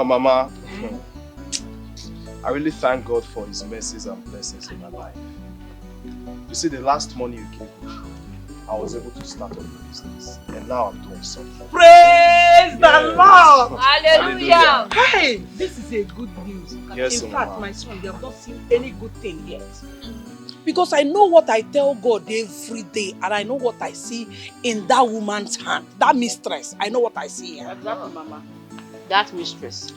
Mama, I really thank God for His mercies and blessings in my life. You see, the last money you gave me, I was able to start up a business. And now I'm doing something. Praise the Lord! Hallelujah! Hey, this is a good news. Yes, in fact, Mama. my son, they have not seen any good thing yet. Because I know what I tell God every day, and I know what I see in that woman's hand, that mistress. I know what I see here. Exactly, Mama. That mistress.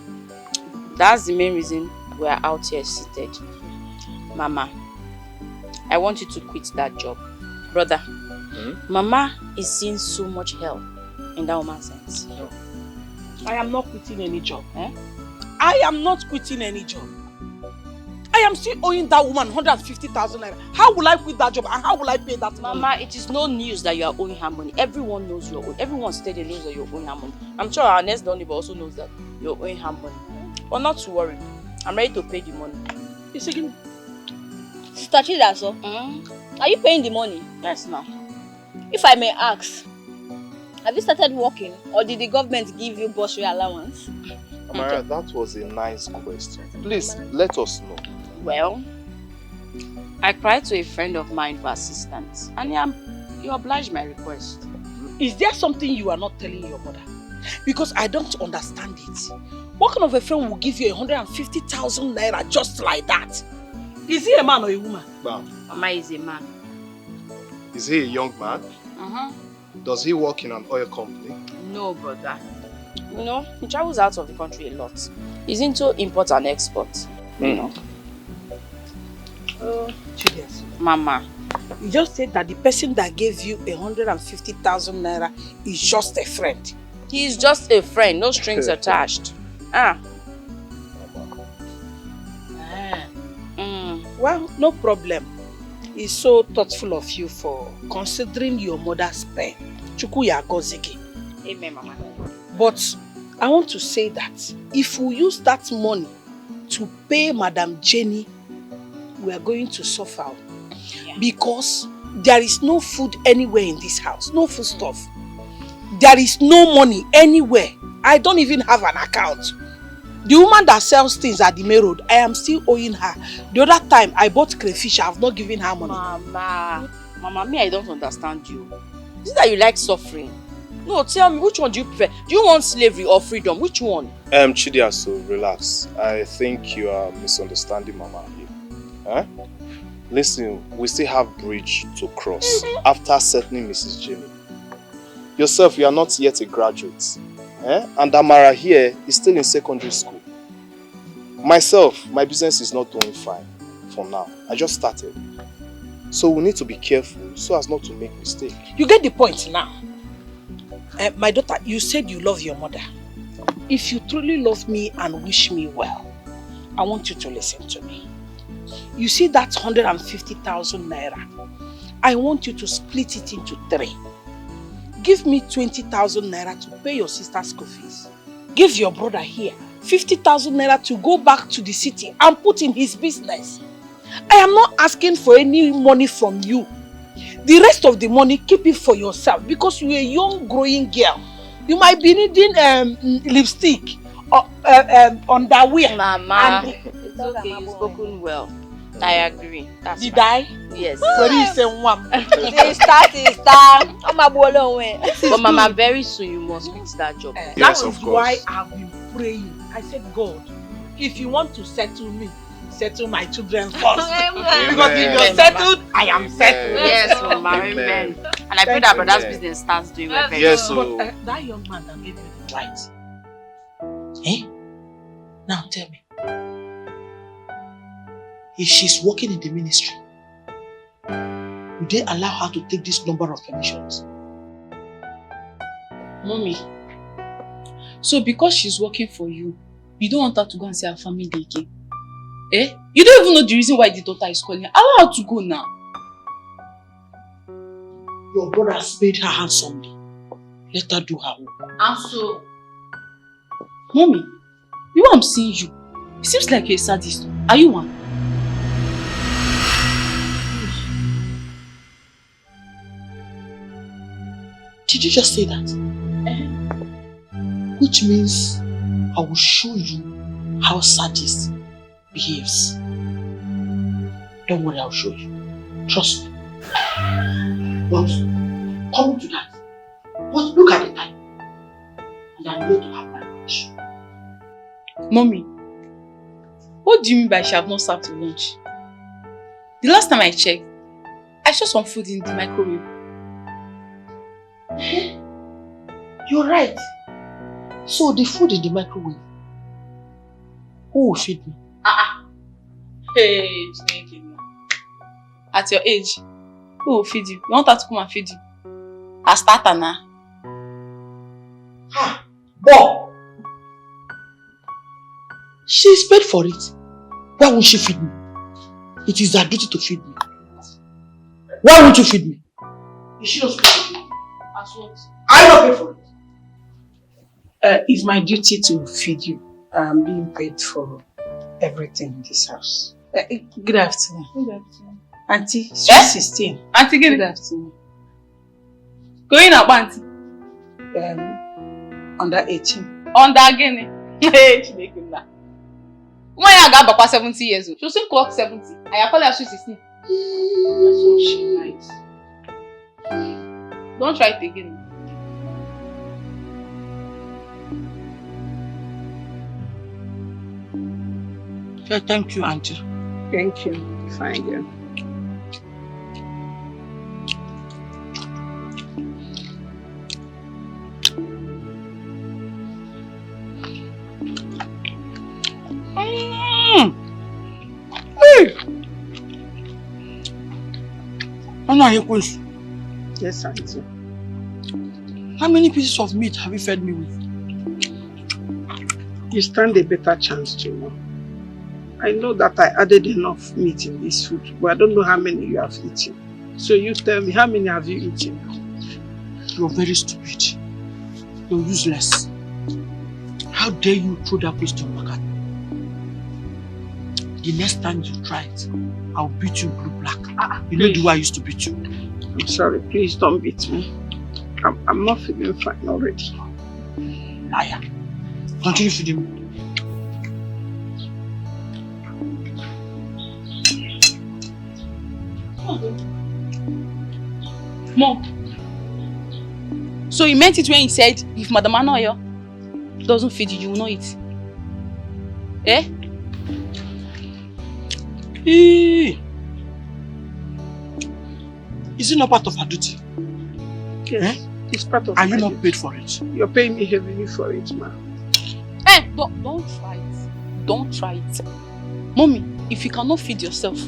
That's the main reason we are out here seated. Mama, I want you to quit that job. Brother, Mama is seeing so much hell in that woman's hands. No. I am not quitting any job. I am not quitting any job. I am still owing that woman 150,000 naira. How will I quit that job and how will I pay that money? Mama, it is no news that you are owing her money. Everyone knows you're owing. Everyone steady knows that you're owing her money. I'm sure our next door neighbor also knows that you're owing her money. But not to worry. I'm ready to pay the money. It's again. Sister Chidaso, are you paying the money? Yes, now. If I may ask, have you started working or did the government give you bursary allowance? Amara, that was a nice question. Please, let us know. Well, I cried to a friend of mine for assistance and he obliged my request. Is there something you are not telling your mother? Because I don't understand it. What kind of a friend will give you 150,000 naira just like that? Is he a man or a woman? Mama is a man. Is he a young man? Does he work in an oil company? No, brother. You know, he travels out of the country a lot. He's into import and export. You know. Oh, Julius. Mama. You just said that the person that gave you 150,000 naira is just a friend. He is just a friend, no strings attached. Well, no problem. He's so thoughtful of you for considering your mother's pain. Chukwu ya gozigi. Amen, Mama. But I want to say that if we use that money to pay Madam Jenny, we are going to suffer. Yeah. Because there is no food anywhere in this house. No food stuff. There is no money anywhere. I don't even have an account. The woman that sells things at the main road, I am still owing her. The other time I bought crayfish, I have not given her money. Mama, me, I don't understand you. Is it that you like suffering? No, tell me, which one do you prefer? Do you want slavery or freedom? Which one? Chidiaso, relax. I think you are misunderstanding Mama here. Listen, we still have bridge to cross after settling Mrs. Jenny. Yourself, you are not yet a graduate. And Amara here is still in secondary school. Myself, my business is not doing fine for now. I just started. So we need to be careful so as not to make mistakes. You get the point now. My daughter, you said you love your mother. If you truly love me and wish me well, I want you to listen to me. You see that 150,000 naira? I want you to split it into 3. Give me 20,000 naira to pay your sister's school fees. Give your brother here 50,000 naira to go back to the city and put in his business. I am not asking for any money from you. The rest of the money, keep it for yourself because you're a young, growing girl. You might be needing lipstick or underwear. Mama, it's okay, you've spoken well. I agree. That's Did fine. I? Yes. But Mama, very soon you must quit that job. Yes, that is why I've been praying. I said, God, if you want to settle me, settle my children first. Because if you're settled, I am settled. Yes, Mama. Amen. And I pray that brother's business starts doing well. Yes, but that young man that gave you the right. Now tell me. If she's working in the ministry, would they allow her to take this number of permissions? Mommy, so because she's working for you, you don't want her to go and see her family again? You don't even know the reason why the daughter is calling her. Allow her to go now. Your brother has paid her handsomely. Let her do her work. And so, Mommy, the way I'm seeing you, it seems like you're a sadist. Are you one? Did you just say that? Which means I will show you how sadist behaves. Don't worry, I'll show you. Trust me. But coming to that, but look at the time. And I'm going to have my lunch. Mommy, what do you mean by she have not served to lunch? The last time I checked, I saw some food in the microwave. You're right. So the food in the microwave, who will feed me? Hey, at your age, who will feed you? You want her to come and feed you? I start her now. Bob! She's paid for it. Why won't she feed me? It is her duty to feed me. Why won't you feed me? Is she not supposed to feed me? As what? I not pay for it. It's my duty to feed you. I'm being paid for everything in this house. Good afternoon. Good afternoon. Auntie, sweet 16. Auntie, Good afternoon. Going up, Auntie. Under 18. Under again. Hey, she making that. When I got back 70 years old, she'll soon clock 70. I call her 16. That's what she likes. Don't try it again. Yeah, thank you, Auntie. Thank you. Fine, girl. Hey! Quiz. Yes, Auntie. How many pieces of meat have you fed me with? You stand a better chance to know. I know that I added enough meat in this food, but I don't know how many you have eaten. So you tell me, how many have you eaten? You're very stupid. You're useless. How dare you throw that question back at me? The next time you try it, I'll beat you blue-black. You know the way I used to beat you. I'm sorry, please don't beat me. I'm not feeling fine already. Liar. Continue feeding me. Mom. So he meant it when he said, if Madam Anoyo doesn't feed you, you will not eat. Eh? Is it not part of her duty? Yes, it's part of Are you my not duty. paid for it? You're paying me heavily for it, ma. Don't try it. Don't try it. Mommy, if you cannot feed yourself,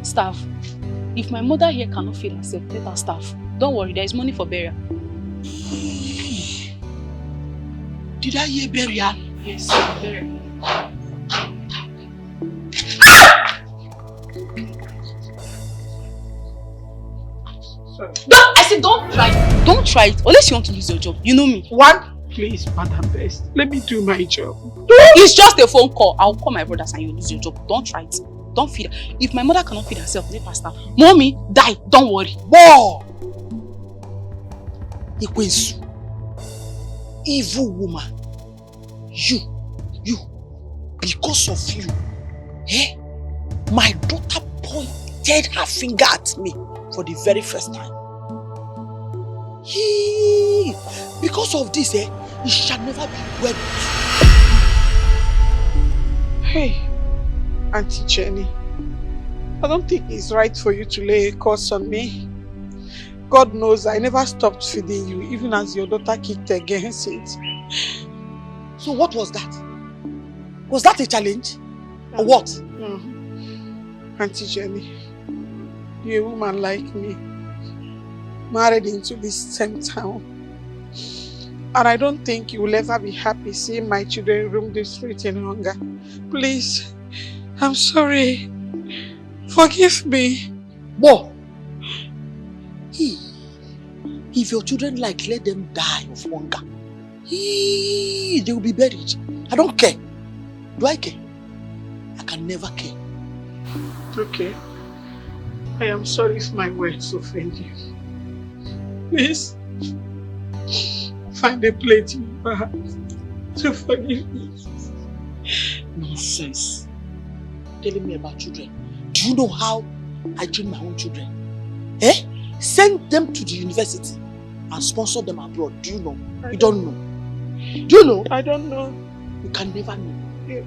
starve. If my mother here cannot feed herself, let her starve. Don't worry, there is money for burial. Did I hear burial? Yes, burial. Sorry. I said don't try it. Don't try it. Unless you want to lose your job. You know me. One, please, Madam Best, let me do my job. It's just a phone call. I'll call my brothers and you lose your job. Don't try it. Don't feed her. If my mother cannot feed herself, let her starve. Mommy, die. Don't worry. Whoa! Ikwesu. Evil woman. You. Because of you. My daughter pointed her finger at me for the very first time. Because of this, it shall never be well. Hey, Auntie Jenny, I don't think it's right for you to lay a curse on me. God knows I never stopped feeding you, even as your daughter kicked against it. So what was that? Was that a challenge? Or what? Auntie Jenny, you're a woman like me, married into this same town. And I don't think you will ever be happy seeing my children roam the street in hunger. Please, I'm sorry. Forgive me. What? If your children let them die of hunger. They will be buried. I don't care. Do I care? I can never care. Okay. I am sorry if my words offend you. Please, find a plate in your heart. to forgive me. Nonsense. Telling me about children. Do you know how I train my own children? Eh? Send them to the university and sponsor them abroad. Do you know? You don't know. Do you know? I don't know. You can never know. Yes.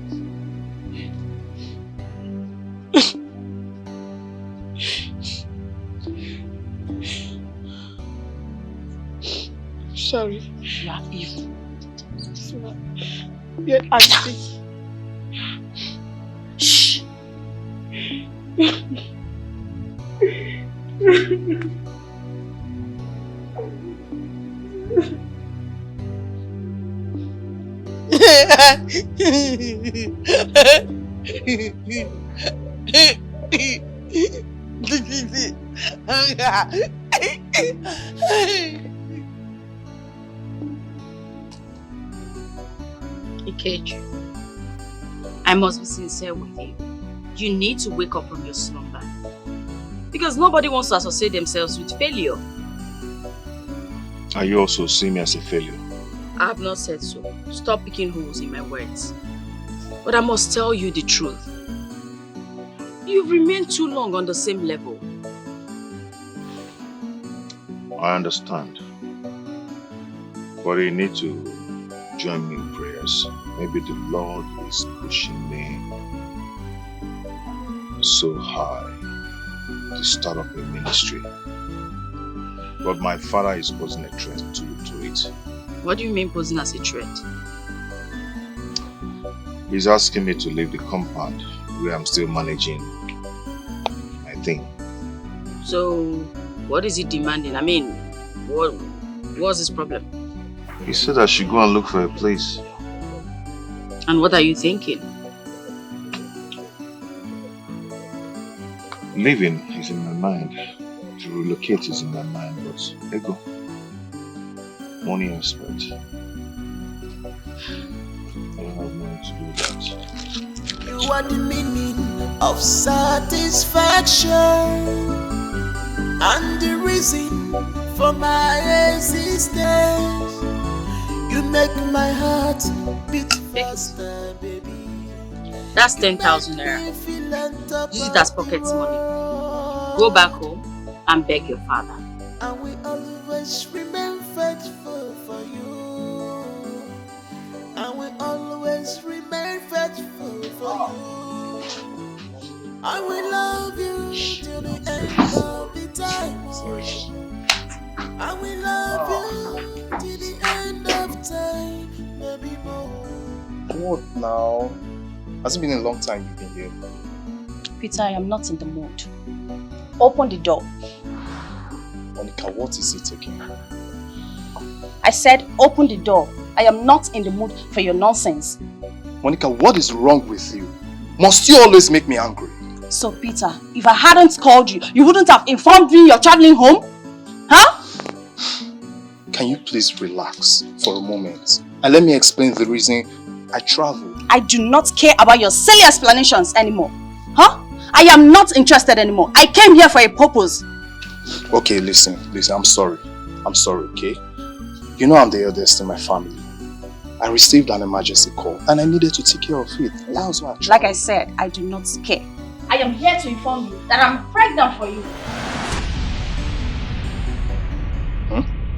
Sorry. You are evil. Sorry. Yeah, auntie. Shh. Ikeju, I must be sincere with you. You need to wake up from your slumber. Because nobody wants to associate themselves with failure. Are you also seeing me as a failure? I have not said so. Stop picking holes in my words. But I must tell you the truth. You've remained too long on the same level. I understand. But you need to join me in prayers. Maybe the Lord is pushing me so high to start up a ministry. But my father is posing a threat to it. What do you mean posing as a threat? He's asking me to leave the compound where I'm still managing my thing. So, what is he demanding? I mean, what's his problem? He said I should go and look for a place. And what are you thinking? Living is in my mind. To relocate is in my mind, but ego. Money expert. I don't have money to do that. You are the meaning of satisfaction and the reason for my existence. You make my heart beat faster, baby. That's 10,000 naira. Use it as pocket money. Go back home and beg your father. And we always remain faithful for you. And we always remain faithful for you. I will love you till the end of the time. I will love you till the end of time, maybe more. What now? Has it been a long time you've been here? Peter, I am not in the mood. Open the door. Monica, what is it again? I said open the door. I am not in the mood for your nonsense. Monica, what is wrong with you? Must you always make me angry? So Peter, if I hadn't called you, you wouldn't have informed me you're traveling home? Huh? Can you please relax for a moment and let me explain the reason I traveled? I do not care about your silly explanations anymore. Huh? I am not interested anymore. I came here for a purpose. Okay, listen, I'm sorry. I'm sorry, okay? You know I'm the eldest in my family. I received an emergency call and I needed to take care of it. That was why I traveled. Like I said, I do not care. I am here to inform you that I'm pregnant for you.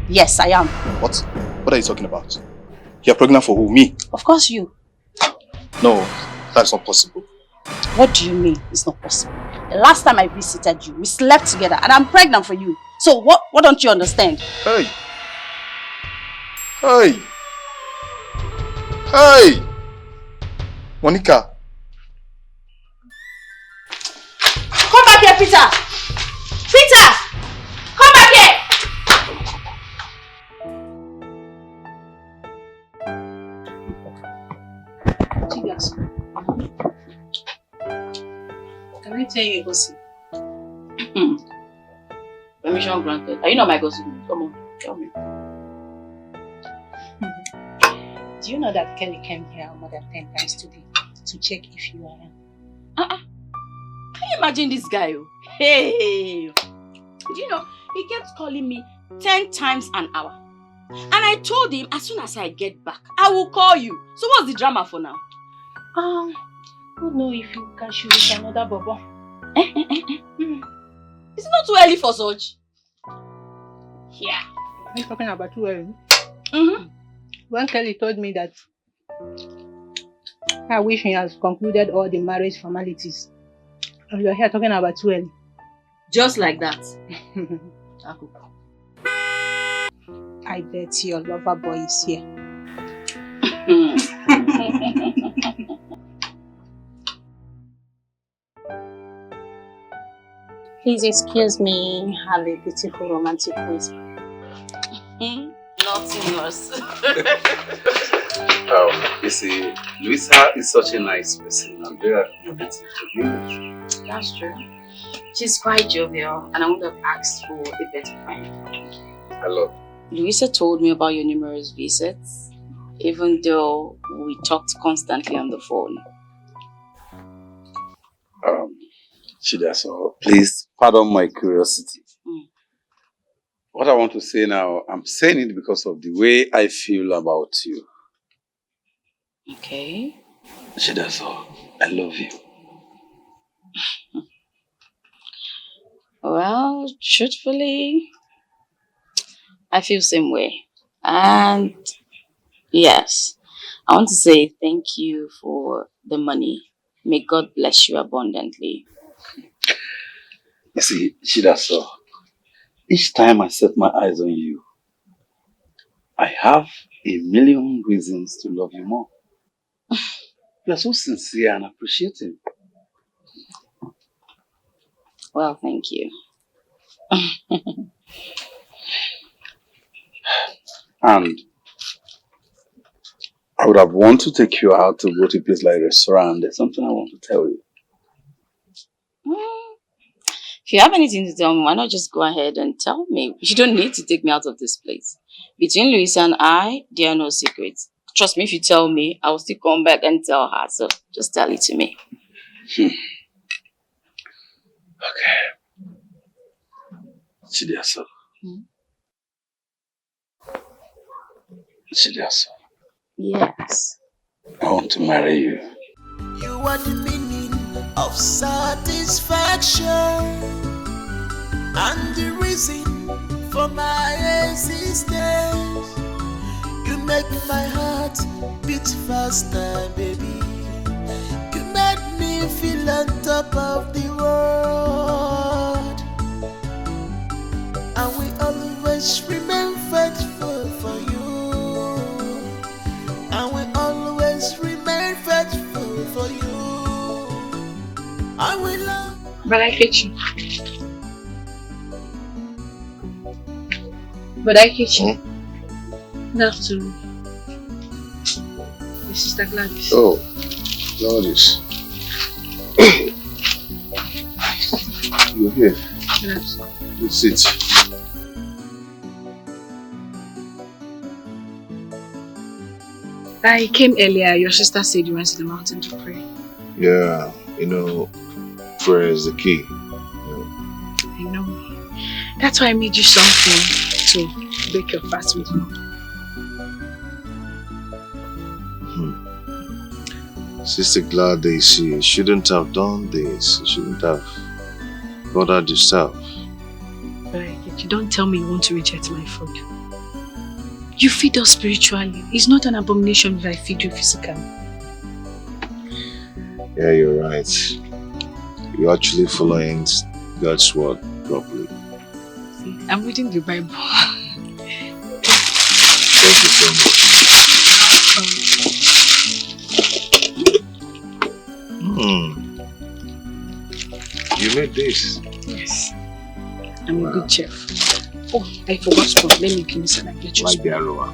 Yes, I am. What? What are you talking about? You're pregnant for who? Me? Of course you. No, that's not possible. What do you mean it's not possible? The last time I visited you, we slept together and I'm pregnant for you. So what don't you understand? Hey! Hey! Hey! Monica! Come back here, Peter! Peter! Come back here! Can I tell you a gossip? Permission granted. Are you not my gossip? Come on, tell me. Do you know that Kelly came here more than 10 times today to check if you are Can you imagine this guy? Hey! Do you know, he kept calling me 10 times an hour. And I told him as soon as I get back, I will call you. So what's the drama for now? I don't know if you can shoot with another bubble. It's not too early for such. Yeah. Are you talking about too early? Mm-hmm. When Kelly told me that I wish he has concluded all the marriage formalities. And you're here talking about too early. Just like that. I bet your lover boy is here. Please excuse me, have a beautiful romantic voice. Nothing else. You see, Luisa is such a nice person. I'm very appreciative to be with. That's true. She's quite jovial and I would have asked for a better friend. I love Luisa told me about your numerous visits, even though we talked constantly on the phone. Chidaso, please pardon my curiosity. What I want to say now, I'm saying it because of the way I feel about you. Okay. Chidaso, I love you. Well, truthfully, I feel the same way. And yes, I want to say thank you for the money. May God bless you abundantly. You see, Chidaso, each time I set my eyes on you, I have a million reasons to love you more. You are so sincere and appreciative. Well, thank you. And I would have wanted to take you out to go to a place like a restaurant. There's something I want to tell you. If you have anything to tell me, why not just go ahead and tell me? You don't need to take me out of this place. Between Luisa and I, there are no secrets. Trust me, if you tell me, I will still come back and tell her. So just tell it to me. Okay. Chidiaso. Chidiaso. Yes. I want to marry you. You are the meaning of satisfaction and the reason for my existence. You make my heart beat faster, baby. You made me feel on top of the world. And we always remain faithful for you. And we always remain faithful for you. I will love. But I hate you. But I hate you. Good afternoon. My sister Gladys. Oh, Gladys. You're here. Good afternoon. Please sit. I came earlier. Your sister said you went to the mountain to pray. Yeah, prayer is the key. I know. That's why I made you something to break your fast with me. Sister Gladys, she shouldn't have done this. She shouldn't have bothered yourself. But you don't tell me you want to reject my food. You feed us spiritually. It's not an abomination if I feed you physically. Yeah, you're right. You're actually following God's word properly. See, I'm reading the Bible. Thank you so much. You made this? Yes. I'm a good chef. Oh, I forgot spoon. Let me give you some and get you Like the aroma.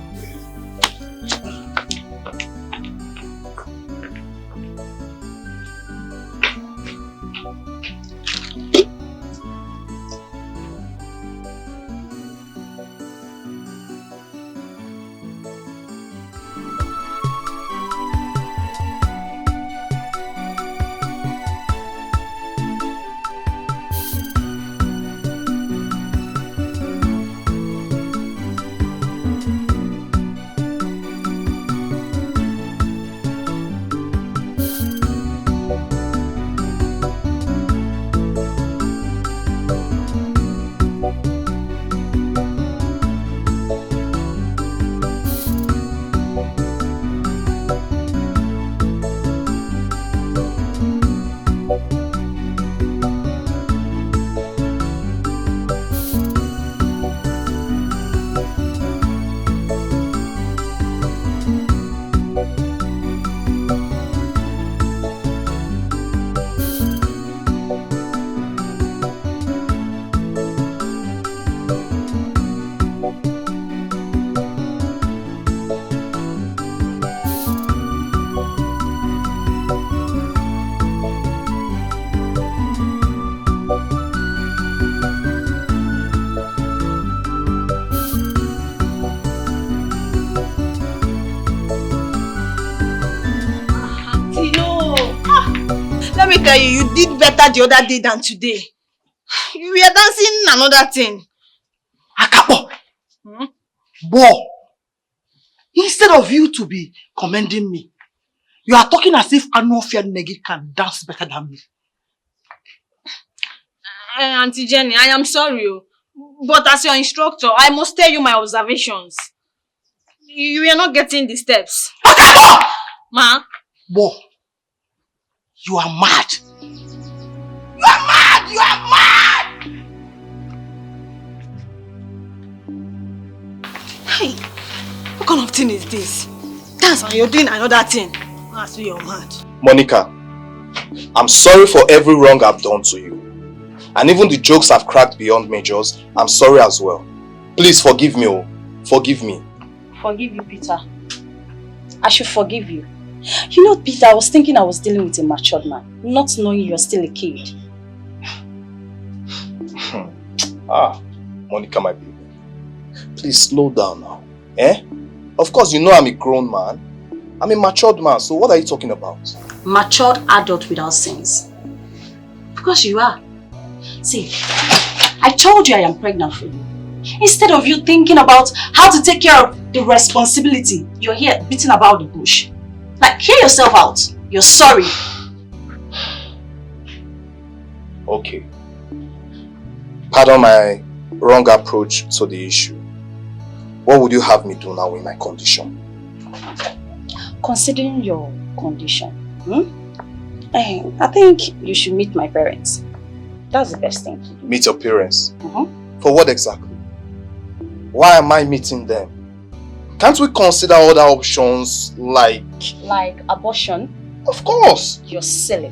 Let me tell you, you did better the other day than today. You were dancing another thing. Akapo! Bo! Instead of you to be commending me, you are talking as if Anofia Negi can dance better than me. Auntie Jenny, I am sorry. But as your instructor, I must tell you my observations. You are not getting the steps. Akapo! Ma? Bo! You are mad! You are mad! You are mad! Hey, what kind of thing is this? Dance and you're doing another thing. That's why you're mad. Monica, I'm sorry for every wrong I've done to you. And even the jokes I've cracked beyond measures, I'm sorry as well. Please forgive me, oh. Forgive me. Forgive you, Peter. I should forgive you. You know, Peter, I was thinking I was dealing with a matured man, not knowing you're still a kid. Monica, my baby. Please slow down now. Eh? Of course, you know I'm a grown man. I'm a matured man, so what are you talking about? Matured adult without sins. Because you are. See, I told you I am pregnant for you. Instead of you thinking about how to take care of the responsibility, you're here beating about the bush. Like, hear yourself out. You're sorry. Okay. Pardon my wrong approach to the issue. What would you have me do now in my condition? Considering your condition, I think you should meet my parents. That's the best thing to do. Meet your parents? For what exactly? Why am I meeting them? Can't we consider other options like... Like abortion? Of course! You're silly.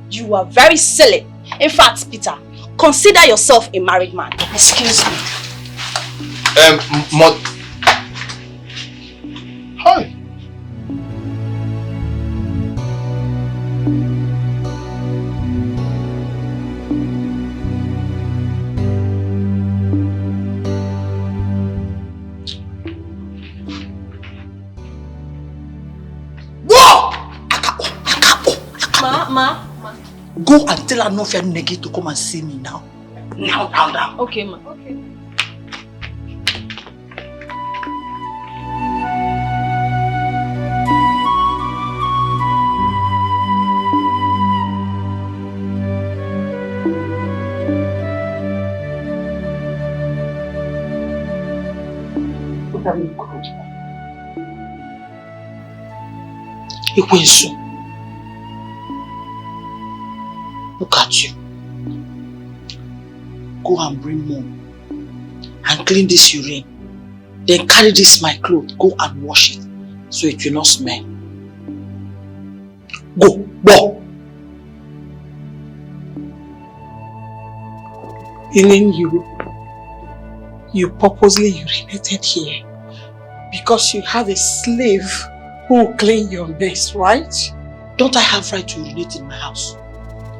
You are very silly. In fact, Peter, consider yourself a married man. Excuse me. Hi. Ma. Go and tell Anofia Negi to come and see me now. Now. Okay, ma. Okay. Ikwensu. Look at you. Go and bring mom and clean this urine. Then carry this my clothes. Go and wash it so it will not smell. Go. Healing you purposely urinated here because you have a slave who will clean your mess, right? Don't I have right to urinate in my house?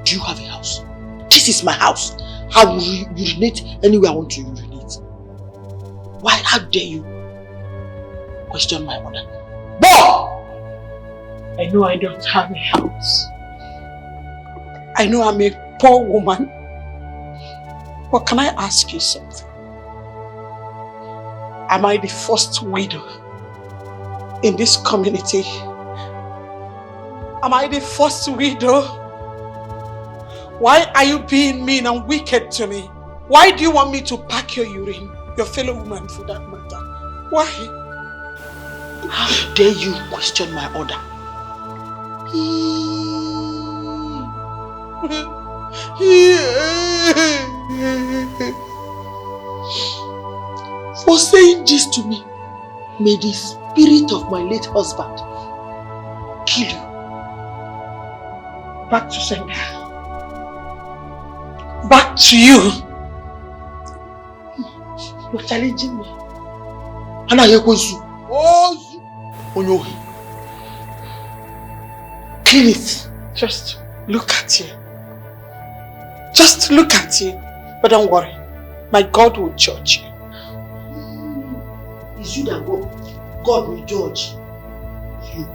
Do you have a house? This is my house. I will urinate anywhere I want to urinate. Why? How dare you question my order? Bo! I know I don't have a house. I know I'm a poor woman. But can I ask you something? Am I the first widow in this community? Am I the first widow? Why are you being mean and wicked to me? Why do you want me to pack your urine? Your fellow woman for that matter. Why? How dare you question my order? For saying this to me, may the spirit of my late husband kill you. Back to sender. Back to you. You're challenging me. Kill it. Just look at you. Just look at you. But don't worry. My God will judge you. It's you that God will judge. You.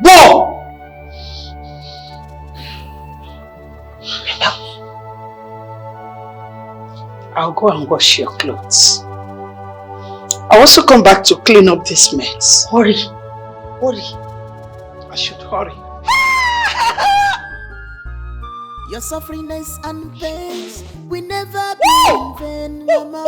Go! I'll go and wash your clothes. I'll also come back to clean up this mess. Hurry. Hurry. I should hurry. Your sufferingness and pains will never be in vain, Mama.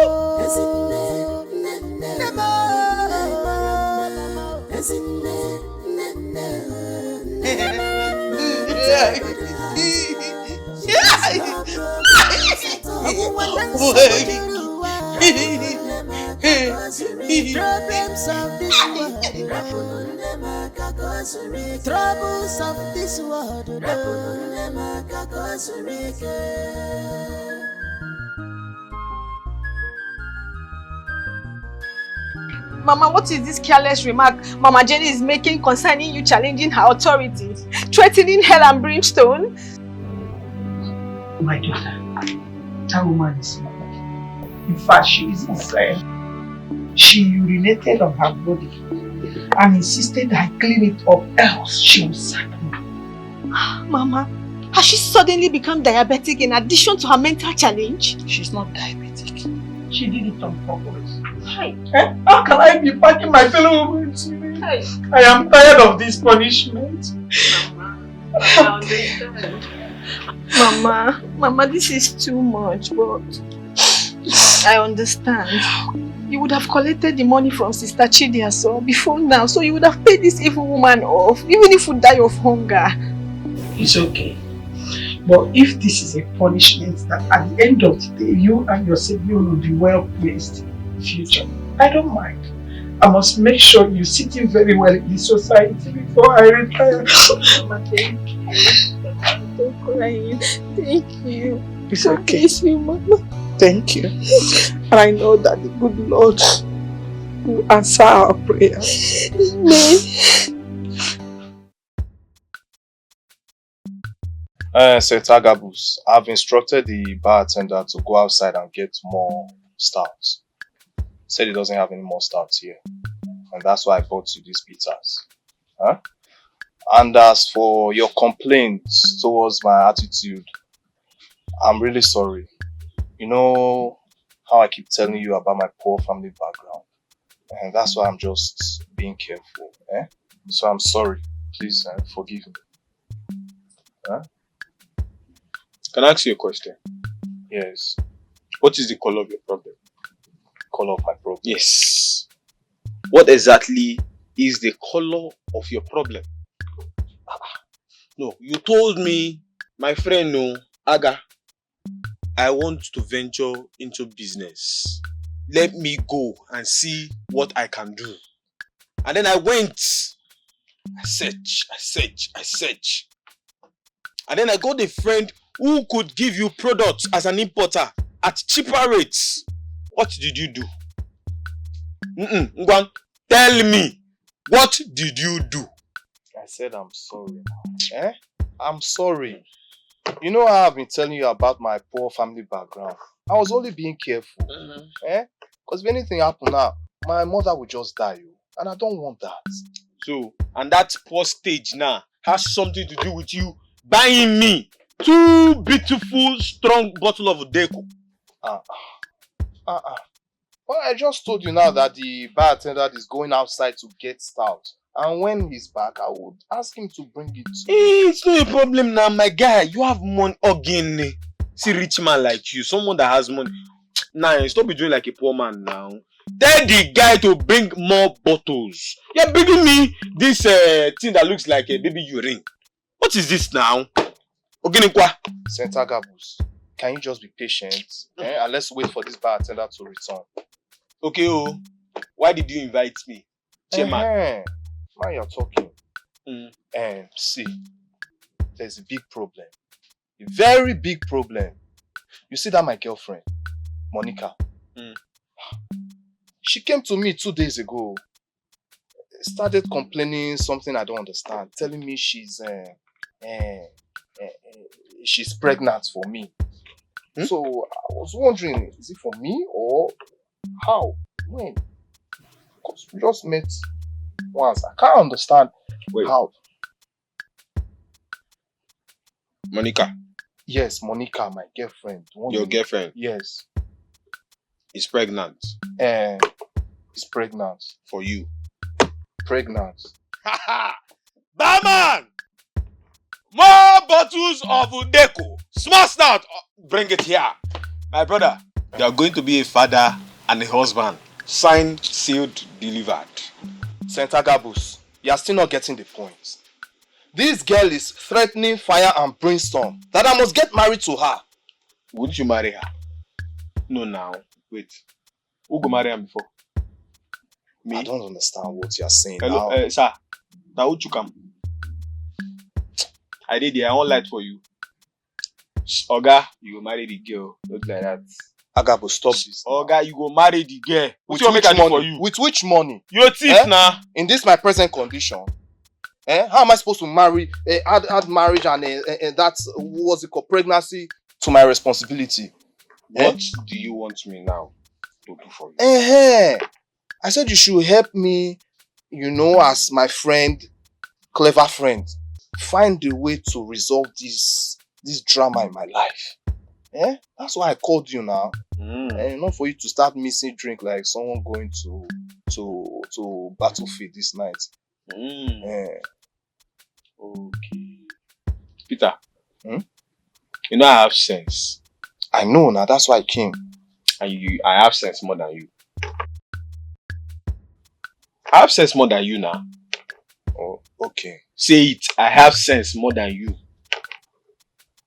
Troubles of this world, Mama, what is this careless remark Mama Jenny is making concerning you challenging her authority, threatening hell and brimstone? My daughter, that woman is mad. In fact, she is insane. She urinated on her body and insisted I clean it up, else she will sack me. Mama, has she suddenly become diabetic in addition to her mental challenge? She's not diabetic. She did it on purpose. Hi. How can I be packing my fellow women today? I am tired of this punishment. Mama, I understand. Mama, this is too much, but I understand. You would have collected the money from Sister Chidiaso before now, so you would have paid this evil woman off, even if you die of hunger. It's okay. But if this is a punishment that at the end of the day, you and your sibling will be well placed in the future, I don't mind. I must make sure you sit in very well in this society before I retire. Mama, thank you. Don't cry. Thank you. It's okay. Bless you, Mama. Thank you. And I know that the good Lord will answer our prayers. Amen. Tagabus, I've instructed the bartender to go outside and get more stouts. Said he doesn't have any more stouts here. And that's why I bought you these pizzas. Huh? And as for your complaints towards my attitude, I'm really sorry. You know how I keep telling you about my poor family background. And that's why I'm just being careful. So I'm sorry. Please forgive me. Huh? Can I ask you a question? Yes. What is the color of your problem? Color of my problem? Yes. What exactly is the color of your problem? No, you told me, my friend, no, Aga, I want to venture into business. Let me go and see what I can do. And then I went. I search. And then I got a friend who could give you products as an importer at cheaper rates. What did you do? Ngwan, tell me, what did you do? I said I'm sorry. I'm sorry. You know how I've been telling you about my poor family background. I was only being careful. Because if anything happened now, my mother would just die. And I don't want that. So, and that poor stage now has something to do with you buying me 2 beautiful, strong bottles of Dikeh. Well, I just told you now that the bartender is going outside to get stout. And when he's back, I would ask him to bring it. It's not a problem now, my guy. You have money again. See, rich man like you, someone that has money. Nah, stop be doing like a poor man now. Tell the guy to bring more bottles. You're bringing me this thing that looks like a baby urine. What is this now? Center Gabus, can you just be patient? And let's wait for this bartender to return. Okay, why did you invite me? Chairman. Now you're talking. See, there's a big problem. A very big problem. You see that my girlfriend, Monica, she came to me 2 days ago. Started complaining something I don't understand. Telling me she's pregnant for me. So I was wondering, is it for me or how? When? We just met once. I can't understand how. Monica. Yes, Monica, my girlfriend. Your girlfriend? Yes. Is pregnant. Is pregnant. For you. Pregnant. Barman! More bottles of Udeko. Smash that! Bring it here. My brother, you are going to be a father and a husband. Signed, sealed, delivered. St. Agabus, you are still not getting the point. This girl is threatening fire and brimstone that I must get married to her. Wouldn't you marry her? No, now. Wait. Who go marry her before? Me? I don't understand what you are saying. Hello, now. Sir. Now who you come? I did the own light for you. Oga, you go marry the girl. Not like that. Agabo, stop this. Oga, you go marry the girl. With which which money? For you? With which money? Your thief now. In this my present condition. How am I supposed to marry, add marriage and that's, what's it called, pregnancy to my responsibility? What do you want me now to do for you? I said you should help me, as my friend, clever friend, find a way to resolve this drama in my life. That's why I called you now. And not for you to start missing drink like someone going to battlefield this night. Okay. Peter. You know I have sense. I know now, that's why I came. And I have sense more than you. I have sense more than you now. Oh, okay. Say it. I have sense more than you.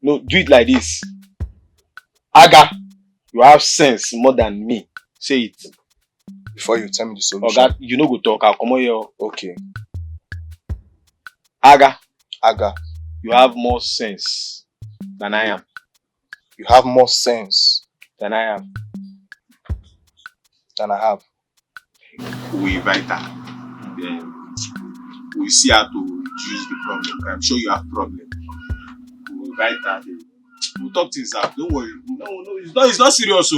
No, do it like this. Aga, you have sense more than me. Say it. Before you tell me the solution. Oga, you no go talk. I'll come on here. Okay. Aga, you have more sense than I am. You have more sense than I am. Than I have. We invite her. Then we see how to reduce the problem. I'm sure you have problem. We invite her. We'll talk things out. Don't worry. No, it's not serious.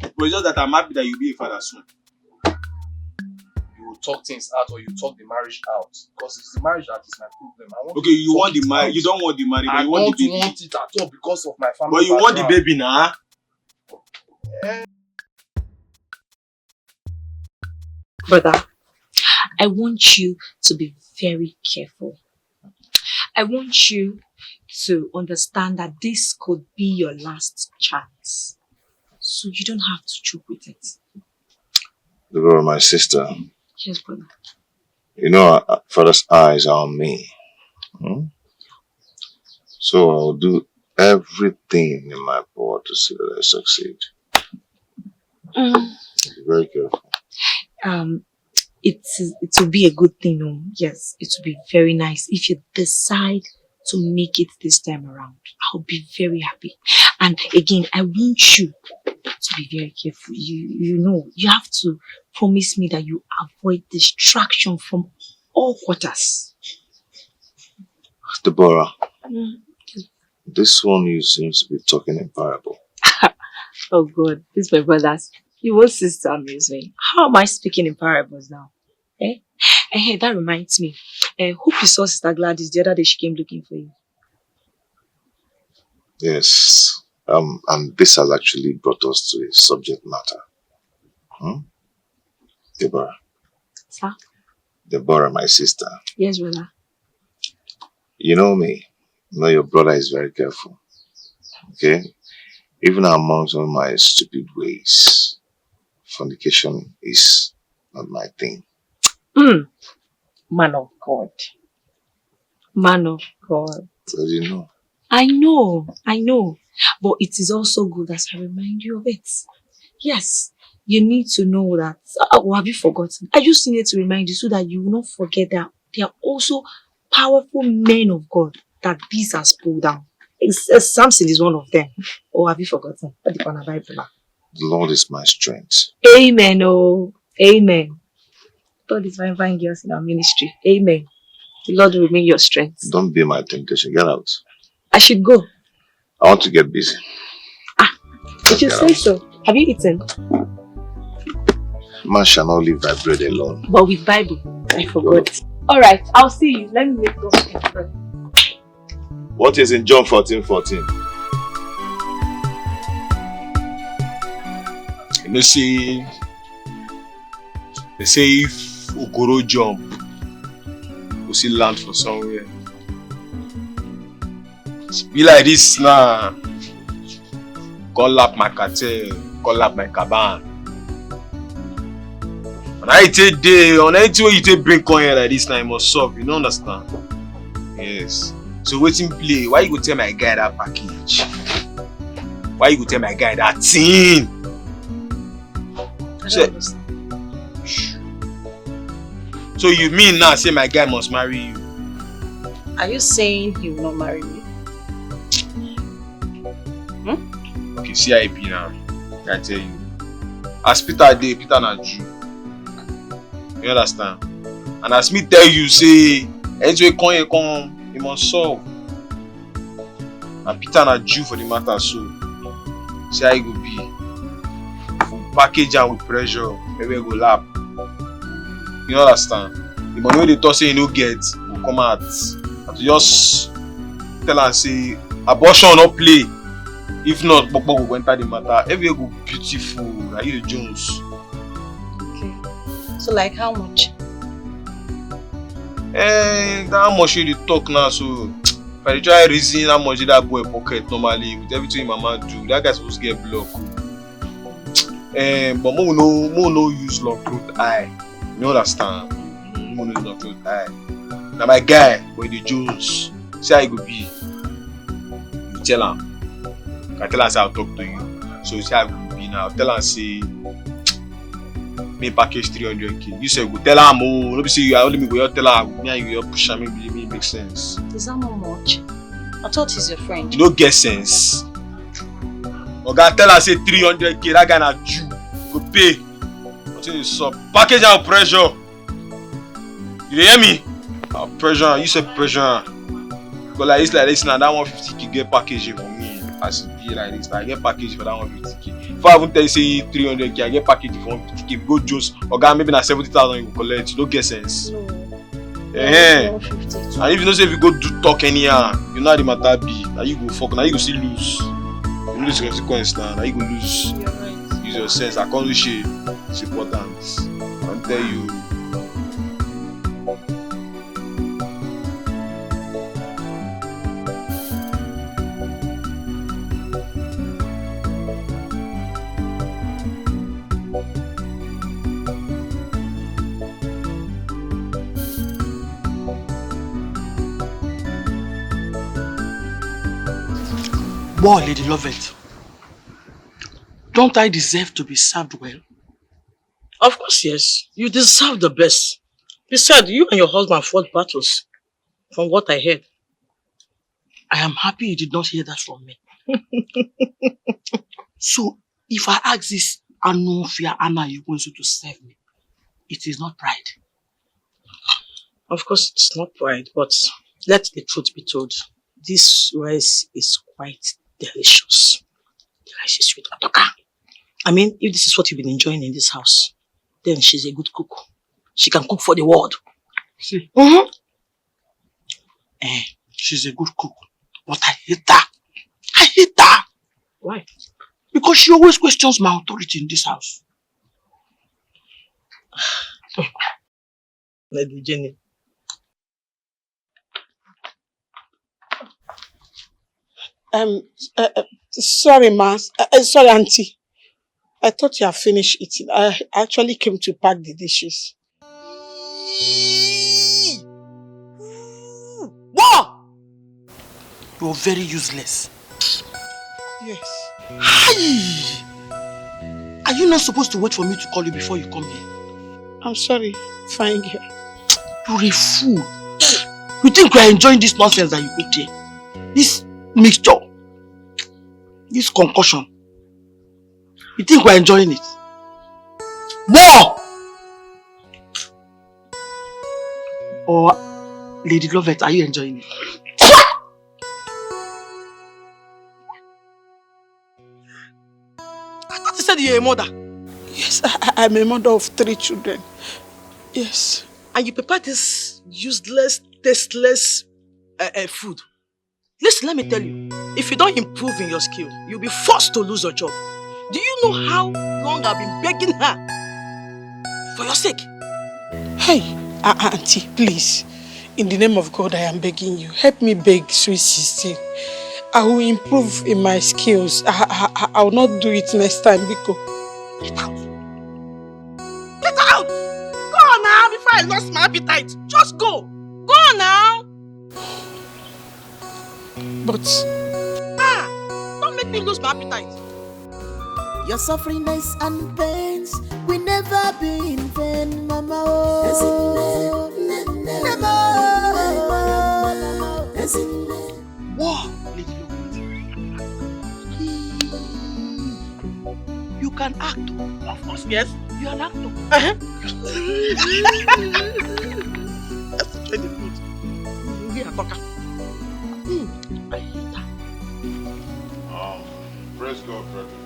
But it's just that I'm happy that you'll be a father soon. You will talk things out or you talk the marriage out. Because it's the marriage that is my problem. Okay, you want the marriage. You don't want the marriage, but you want the baby. I don't want it at all because of my family. But you want the baby now? Brother, I want you to be very careful. I want you to understand that this could be your last chance. So you don't have to choke with it. Deborah, my sister. Yes, brother. You know, Father's eyes are on me. So I'll do everything in my power to see that I succeed. Be very careful. It will be a good thing. Yes, it will be very nice if you decide to make it this time around. I'll be very happy. And again, I want you to be very careful. You have to promise me that you avoid distraction from all quarters. Deborah, this one you seems to be talking in parable. Oh God, this is my brothers. You want sister amuse me. How am I speaking in parables now? Hey, that reminds me. Hope you saw Sister Gladys the other day. She came looking for you. Yes. And this has actually brought us to a subject matter. Deborah. Sir? Deborah, my sister. Yes, brother. You know me. You know your brother is very careful. Okay? Even among some of my stupid ways, fornication is not my thing. Man of God. Man of God. So you know. I know. But it is also good as I remind you of it. Yes, you need to know that. Oh, have you forgotten? I just needed to remind you so that you will not forget that there are also powerful men of God that this has pulled down. Samson is one of them. Or have you forgotten? The Lord is my strength. Amen. Oh, amen. All these fine girls in our ministry. Amen. The Lord will remain your strength. Don't be my temptation. Get out. I should go. I want to get busy. If you say so. Have you eaten? Man shall not live by bread alone. But with Bible, I forgot. Alright, I'll see you. Let me make those things. What is in John 14:14? You know, say, they say if Okoro jump, we'll see land for somewhere. Be like this now. Call up my cartel, call up my caban. And I take day on anything you take bring coin here like this now, you must solve. You don't understand? Yes. So waiting play. Why you go tell my guy that package? Why you go tell my guy that thing? So you mean now say my guy must marry you? Are you saying he will not marry me? Okay, see how it be now. I tell you. As Peter dey, Peter na Jew. You understand? And as me tell you, say, anything come, you must solve. And Peter na Jew for the matter, so see how it go be. If we package am with pressure, maybe go lap. You understand? The money wey they talk say you no get will come out. And to just tell am say abortion no play. If not, Bokbo will enter the matter. Everywhere go beautiful. Like you the Jones. Okay. So like how much? How much you talk now? So if I try reason how much did that boy pocket normally with everything mama do, that guy supposed to get blocked. But more no use long cloth eye. You understand? More no use long cloth eye. Now my guy, boy the Jones, see how it go be. You tell him. I tell her say I'll talk to you. So see how it will be now. Tell her say me package 300k. You say go tell her more. Don't be say you only me go tell her me and you push her. Maybe it makes sense. Is that not much? I thought he's your friend. You don't get sense. Oga tell her say 300k. That guy na Jew. Go pay. Until you stop. Package and pressure. You hear me? Pressure. You say pressure. But like this now. That 150k get packaging for me. As it be like this, I get package for that 150k. If I even tell you say 300k, I get package for 150k. Go Jones, Oga maybe na 70,000 you go collect. You don't get sense. No. And if you know say if you go do talk anyhow, you know how the matter be. Now you go fuck. Now you go still lose. You lose consequence now. Now you go lose. You're right. Use your sense. I can't do shit. It's important. I'll tell you. Boy, Lady Lovett, don't I deserve to be served well? Of course, yes. You deserve the best. Besides, you and your husband fought battles, from what I heard. I am happy you did not hear that from me. So, if I ask this Anufia Anna you want to serve me, it is not pride. Of course, it's not pride, but let the truth be told. This rice is quite delicious. The rice is sweet. I mean, if this is what you've been enjoying in this house, then she's a good cook. She can cook for the world. See? Mm-hmm. She's a good cook, but I hate her. I hate her. Why? Because she always questions my authority in this house. Lady Jenny. Sorry, ma. Sorry, auntie. I thought you had finished eating. I actually came to pack the dishes. What? You're very useless. Yes. Hi! Are you not supposed to wait for me to call you before you come here? I'm sorry, fine girl. You're a fool. You think we are enjoying this nonsense that you put here? This mixture? This concussion? You think we're enjoying it? More! Or, Lady Lovett, are you enjoying it? I thought you said you're a mother. Yes, I'm a mother of 3 children. Yes. And you prepare this useless, tasteless food. Listen, let me tell you. If you don't improve in your skill, you'll be forced to lose your job. Do you know how long I've been begging her for your sake? Hey, Auntie, please. In the name of God, I am begging you. Help me beg Sweet 16. I will improve in my skills. I will not do it next time, Biko. Get out! Get out! Go on now before I lost my appetite. Just go. Go on now. But... don't make me lose my appetite. Your sufferings and pains will never be in vain, Mama. Oh. Wow, you can act. Of course, yes. You are an actor. Let's try the food. We are talking. I hate that. Praise God, brethren.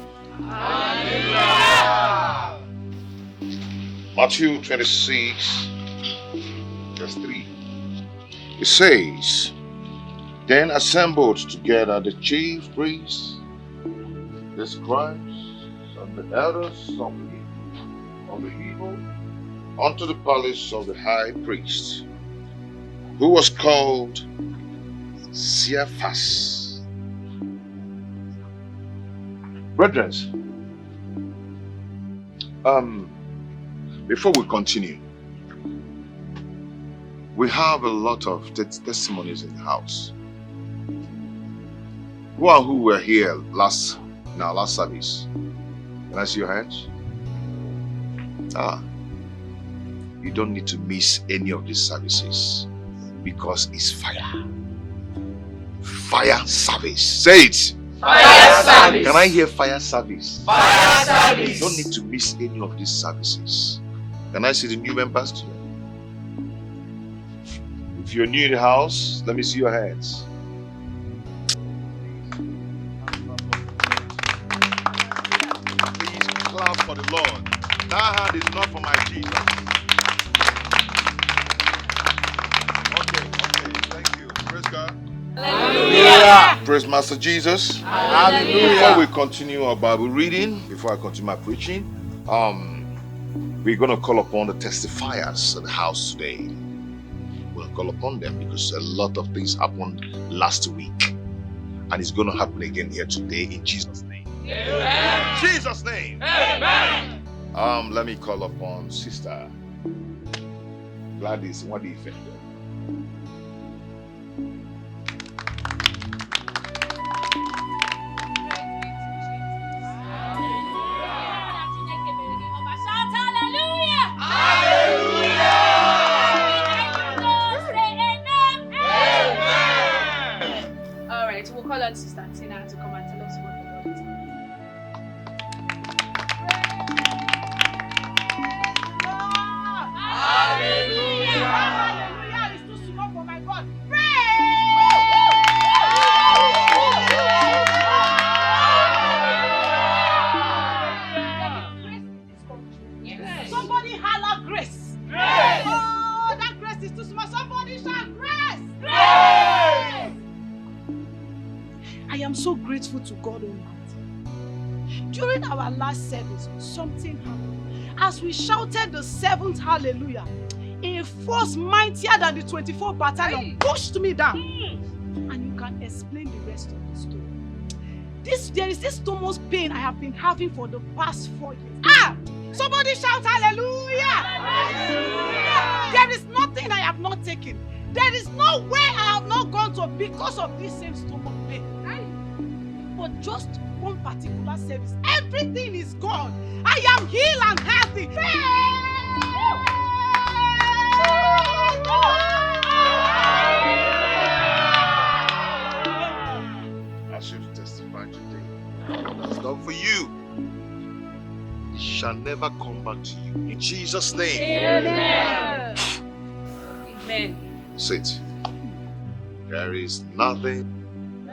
Hallelujah. Matthew 26, verse 3. It says, Then assembled together the chief priests, the scribes, and the elders of the people, unto the palace of the high priest, who was called Caiaphas. Brethren, before we continue, we have a lot of testimonies in the house. Who were here last service? Can I see your hands? You don't need to miss any of these services because it's fire. Fire service. Say it. Fire service. Can I hear fire service? Fire service. You don't need to miss any of these services. Can I see the new members too? If you're new in the house, let me see your hands. Please clap for the Lord. That hand is not for my Jesus. Okay, thank you. Praise God. Hallelujah. Praise Master Jesus. Hallelujah. Before we continue our Bible reading, before I continue my preaching, we're going to call upon the testifiers of the house today. We'll call upon them because a lot of things happened last week. And it's going to happen again here today in Jesus' name. Amen. Jesus' name. Amen. Let me call upon Sister Gladys. What do you think? We'll call on Sister Tina to come and tell us what the Lord is doing. Hallelujah. Hallelujah is too small for my God. Yes. Somebody holler grace. Grace. Oh, that grace is too small. Somebody shout grace. Grace. I am so grateful to God Almighty. During our last service, something happened. As we shouted the 7th hallelujah, a force mightier than the 24 battalion pushed me down. And you can explain the rest of the story. There is this stomach pain I have been having for the past 4 years. Somebody shout hallelujah! Hallelujah! There is nothing I have not taken. There is no way I have not gone to because of this same stomach pain. But just one particular service, everything is gone. I am healed and healthy. I should testify today. That's done for you. It shall never come back to you. In Jesus' name. Amen. Amen. Sit. There is nothing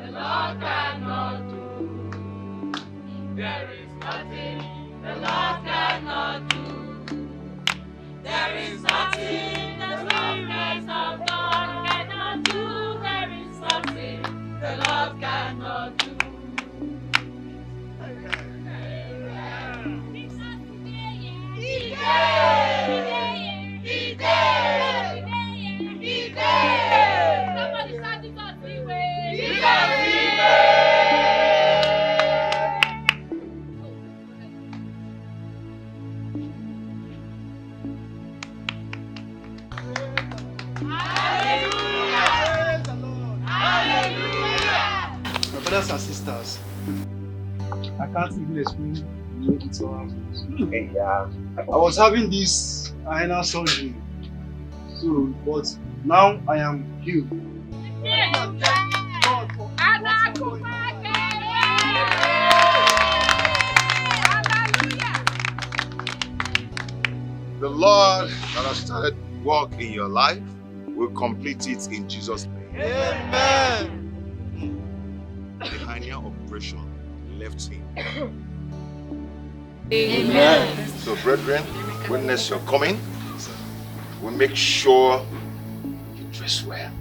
The Lord cannot do. There is nothing the Lord cannot do. There is nothing the Spirit of God cannot do. There is nothing the Lord cannot do. My brothers and sisters, I can't even explain the way it all happened. I was having this hernia surgery, so but now I am healed. The Lord that has started work in your life will complete it in Jesus' name. Amen. The hernia operation left him. Amen. So, brethren, witness your coming. We make sure you dress well.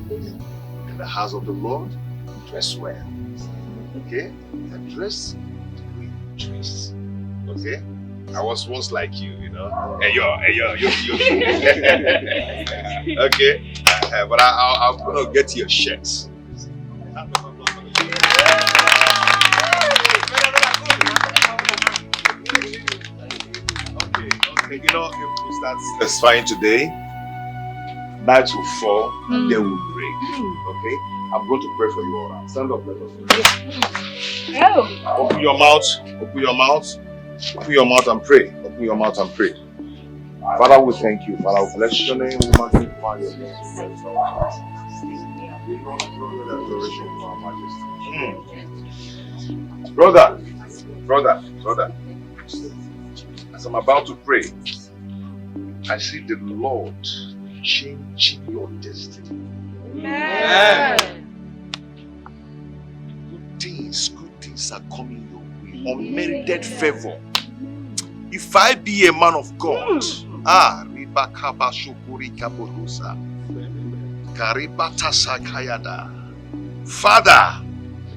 In the house of the Lord, dress well. Okay? Dress the way you dress. Okay? I was once like you, you know. Hey yo. Okay? But I'm gonna get you a shirt. Okay, you know, if we start testifying today, night will fall and day will break. Okay? I'm going to pray for you all now. Stand up, let us pray. Open your mouth, open your mouth, open your mouth and pray. Open your mouth and pray. Father, we thank you. Father, we bless your name, we magnify your name. We give all glory and adoration to our majesty. Brother. As I'm about to pray, I see the Lord changing your destiny. Amen. Good things are coming your way. Unmerited favor. If I be a man of God, Father,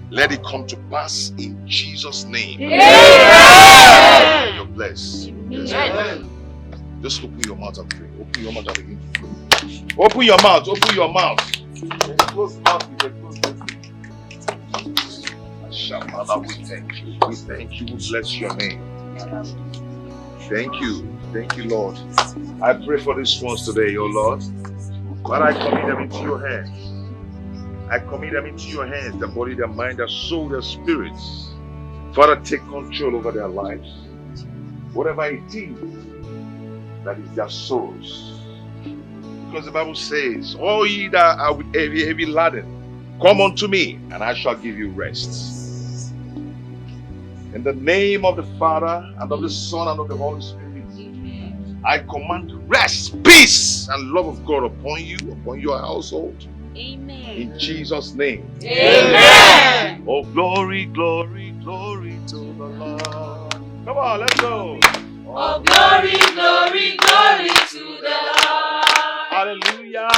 let it come to pass in Jesus' name. Amen. You're blessed. Amen. Just open your mouth and pray. Open your mouth and begin to pray. Open your mouth. Open your mouth. Close mouth with a closed mouth. Father, we thank you. We thank you. We bless your name. Thank you. Thank you, Lord. I pray for these ones today, oh Lord. But I commit them into your hands. I commit them into your hands, their body, their mind, their soul, their spirits. Father, take control over their lives. Whatever it is that is their souls. Because the Bible says, all ye that are with heavy laden, come unto me, and I shall give you rest. In the name of the Father, and of the Son, and of the Holy Spirit, I command rest, peace, and love of God upon you, upon your household. Amen. In Jesus' name. Amen. Oh, glory, glory, glory to the Lord. Come on, let's go. Oh, glory, glory, glory to the Lord. Hallelujah.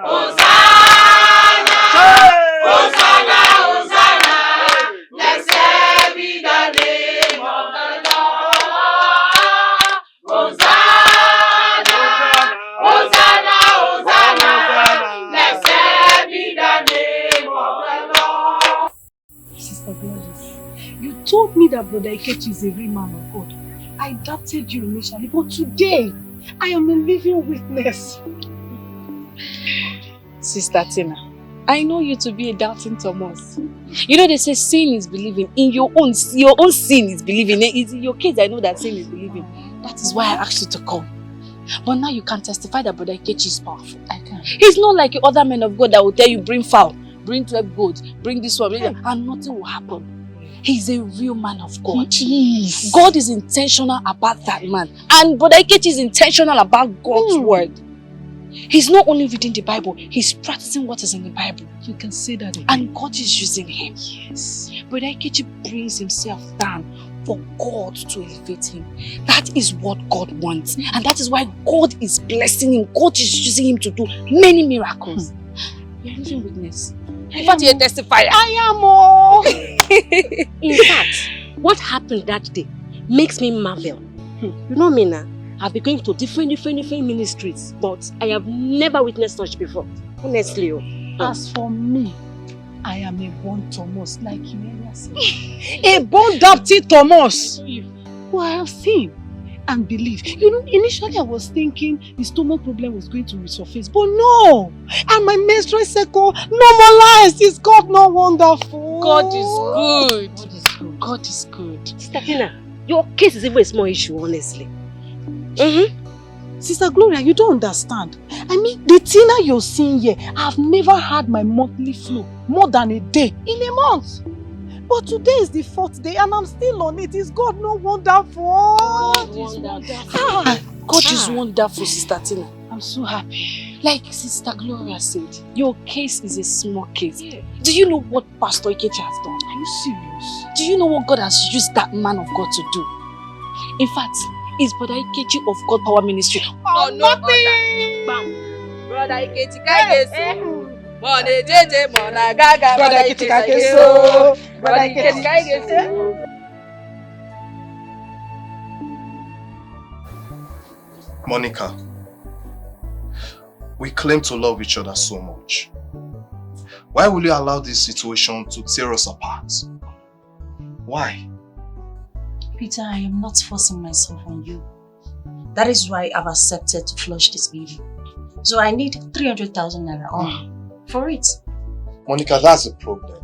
Hosanna. Hosanna, Hosanna. Blessed be the name of the Lord. Hosanna. Hosanna, Hosanna. Blessed be the name of the Lord. Sister Gladys, you told me that Brother Ikechi is a real man of God. I doubted you initially, but today I am a living witness. Sister Tina, I know you to be a doubting Thomas. You know they say sin is believing. In your own sin is believing. It's in your case I know that sin is believing. That is why I asked you to come. But now you can testify that Brother Ikechi is powerful. I can. He's not like the other men of God that will tell you bring fowl, bring 12 goats, bring this one, and nothing will happen. He's a real man of God. He is. God is intentional about that man. And Brother Ikechi is intentional about God's word. He's not only reading the Bible, he's practicing what is in the Bible. You can say that again. And God is using him. Yes. Brother Ikechi brings himself down for God to elevate him. That is what God wants. And that is why God is blessing him. God is using him to do many miracles. You're living witness. In fact, you're a testifier. I am. In fact, what happened that day makes me marvel. You know me now. I've been going to different ministries, but I have never witnessed such before. Honestly. As for me, I am a born Thomas, like you earlier said. A born Dapty Thomas. Who I have seen and believed. You know, initially I was thinking the stomach problem was going to resurface, but no! And my menstrual cycle normalized. Is God not wonderful? God is good. God is good. God is good. Sister Tina, your case is even a small issue, honestly. Sister Gloria, you don't understand. I mean, the Tina you're seeing here, I've never had my monthly flow more than a day in a month. But today is the 4th day and I'm still on it. Is God not wonderful? God is wonderful. God is wonderful, Sister Tina. I'm so happy. Like Sister Gloria said, your case is a small case. Yeah. Do you know what Pastor Ikechi has done? Are you serious? Do you know what God has used that man of God to do? In fact, it's Brother Ikechi of God Power Ministry. Oh, nothing! Brother Ikechi Kaigesu. Mone jeje mona gaga. Brother Ikechi Kaigesu. Brother Ikechi Kaigesu. Monica, we claim to love each other so much. Why will you allow this situation to tear us apart? Why? Peter, I am not forcing myself on you. That is why I've accepted to flush this baby. So I need 300,000 naira for it. Monica, that's the problem.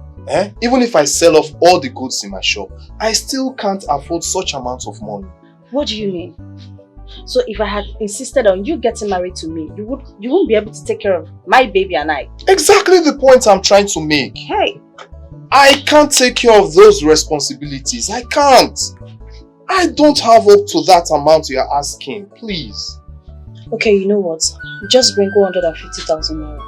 Even if I sell off all the goods in my shop, I still can't afford such amounts of money. What do you mean? So if I had insisted on you getting married to me, you won't be able to take care of my baby and I. Exactly the point I'm trying to make. Hey! I can't take care of those responsibilities. I can't. I don't have up to that amount you're asking. Please. Okay, you know what? Just bring 150,000 naira.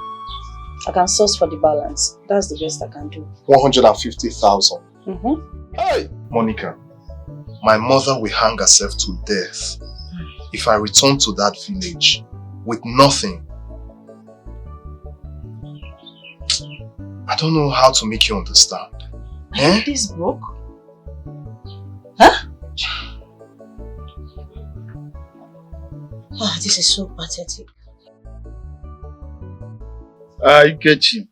I can source for the balance. That's the best I can do. 150,000? Hey! Monica, my mother will hang herself to death if I return to that village with nothing. I don't know how to make you understand. Are you this broke? Huh? Oh, this is so pathetic. I get you.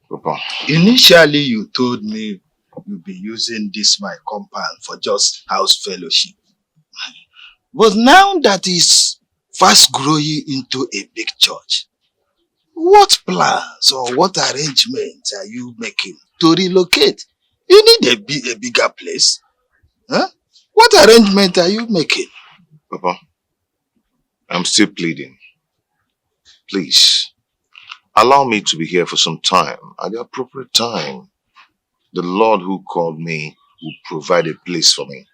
Papa. Initially, you told me you'll be using this my compound for just house fellowship. But now that it's fast growing into a big church, what plans or what arrangements are you making to relocate? You need a bigger place. Huh? What arrangement are you making? Papa, I'm still pleading. Please, allow me to be here for some time. At the appropriate time, the Lord who called me will provide a place for me.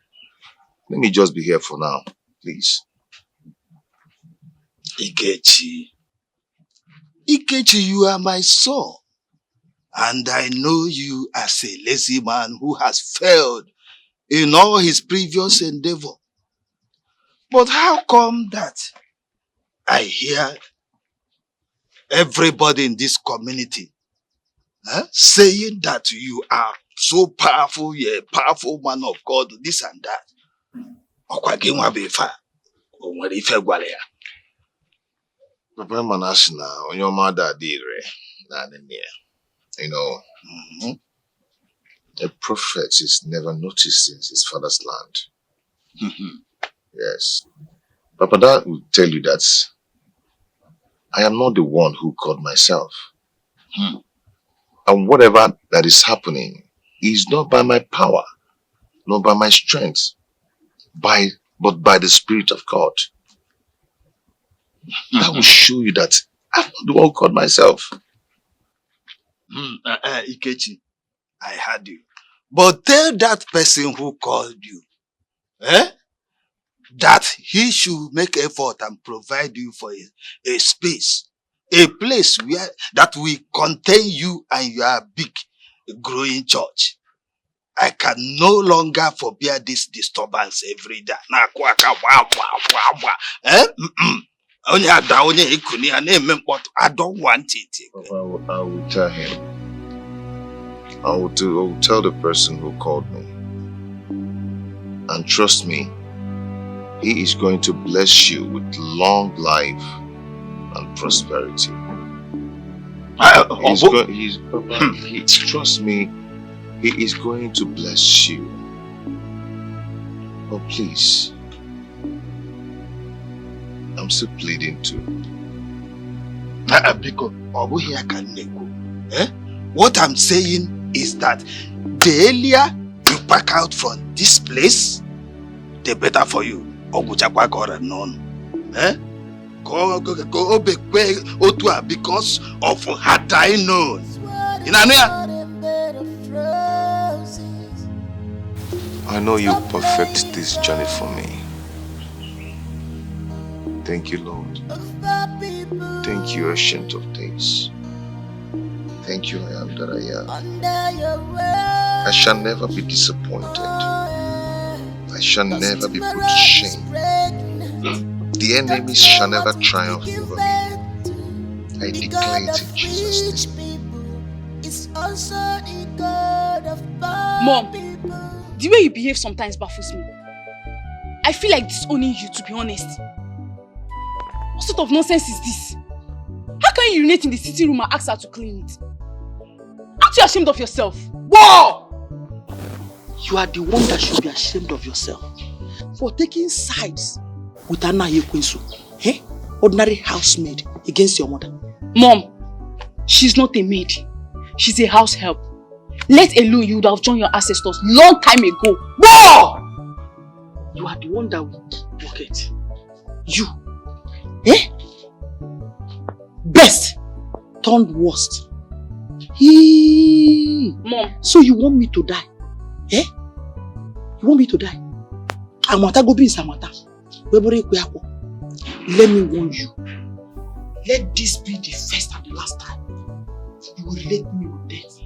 Let me just be here for now, please. Ikechi, you are my son. And I know you as a lazy man who has failed in all his previous endeavor. But how come that I hear everybody in this community saying that you are so powerful, you're a powerful man of God, this and that? Papa Manashina, on your mother did, you know, a prophet is never noticed in his father's land. Yes. Papa, that will tell you that I am not the one who called myself. And whatever that is happening is not by my power, not by my strength, but by the Spirit of God. That will show you that I'm not the one who called myself. Ikechi, I heard you. But tell that person who called you, that he should make effort and provide you for a space, a place where that will contain you and your big growing church. I can no longer forbear this disturbance every day. I don't want it. I will tell him. I will tell the person who called me. And trust me, he is going to bless you with long life and prosperity. Trust me, he is going to bless you. Oh, please. I'm still pleading too. What I'm saying is that the earlier you back out from this place, the better for you. Because of had I known. I know you perfect this journey for me. Thank you, Lord. Thank you, Ancient of Days. Thank you, I am that I am. I shall never be disappointed. I shall never be put to shame. The enemies shall never triumph over me. I declare it in Jesus' name. Mom, the way you behave sometimes baffles me. I feel like disowning you, to be honest. What sort of nonsense is this? How can you urinate in the sitting room and ask her to clean it? Aren't you ashamed of yourself? Whoa! You are the one that should be ashamed of yourself for taking sides with Anna Yekwensu, ordinary housemaid, against your mother. Mom, she's not a maid. She's a house help. Let alone you would have joined your ancestors long time ago. Whoa! You are the one that will bucket. You. Best turned worst. Mom. So you want me to die? You want me to die? Amata go be Samata. Let me warn you. Let this be the first and the last time you will relate me with death.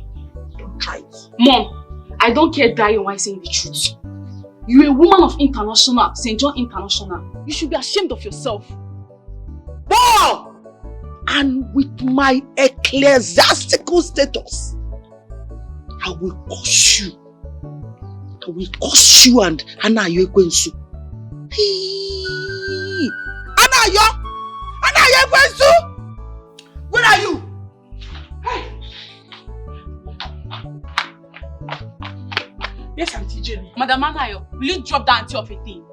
Don't try it. Mom, I don't care dying while saying the truth. You're a woman of international, St. John International. You should be ashamed of yourself. Wow! And with my ecclesiastical status, I will curse you. I will curse you and Anna Yekwensu. Anna Yekwensu! Where are you? Hey! Yes, Auntie Jenny. Madam Anayo, will you drop that auntie of a thing?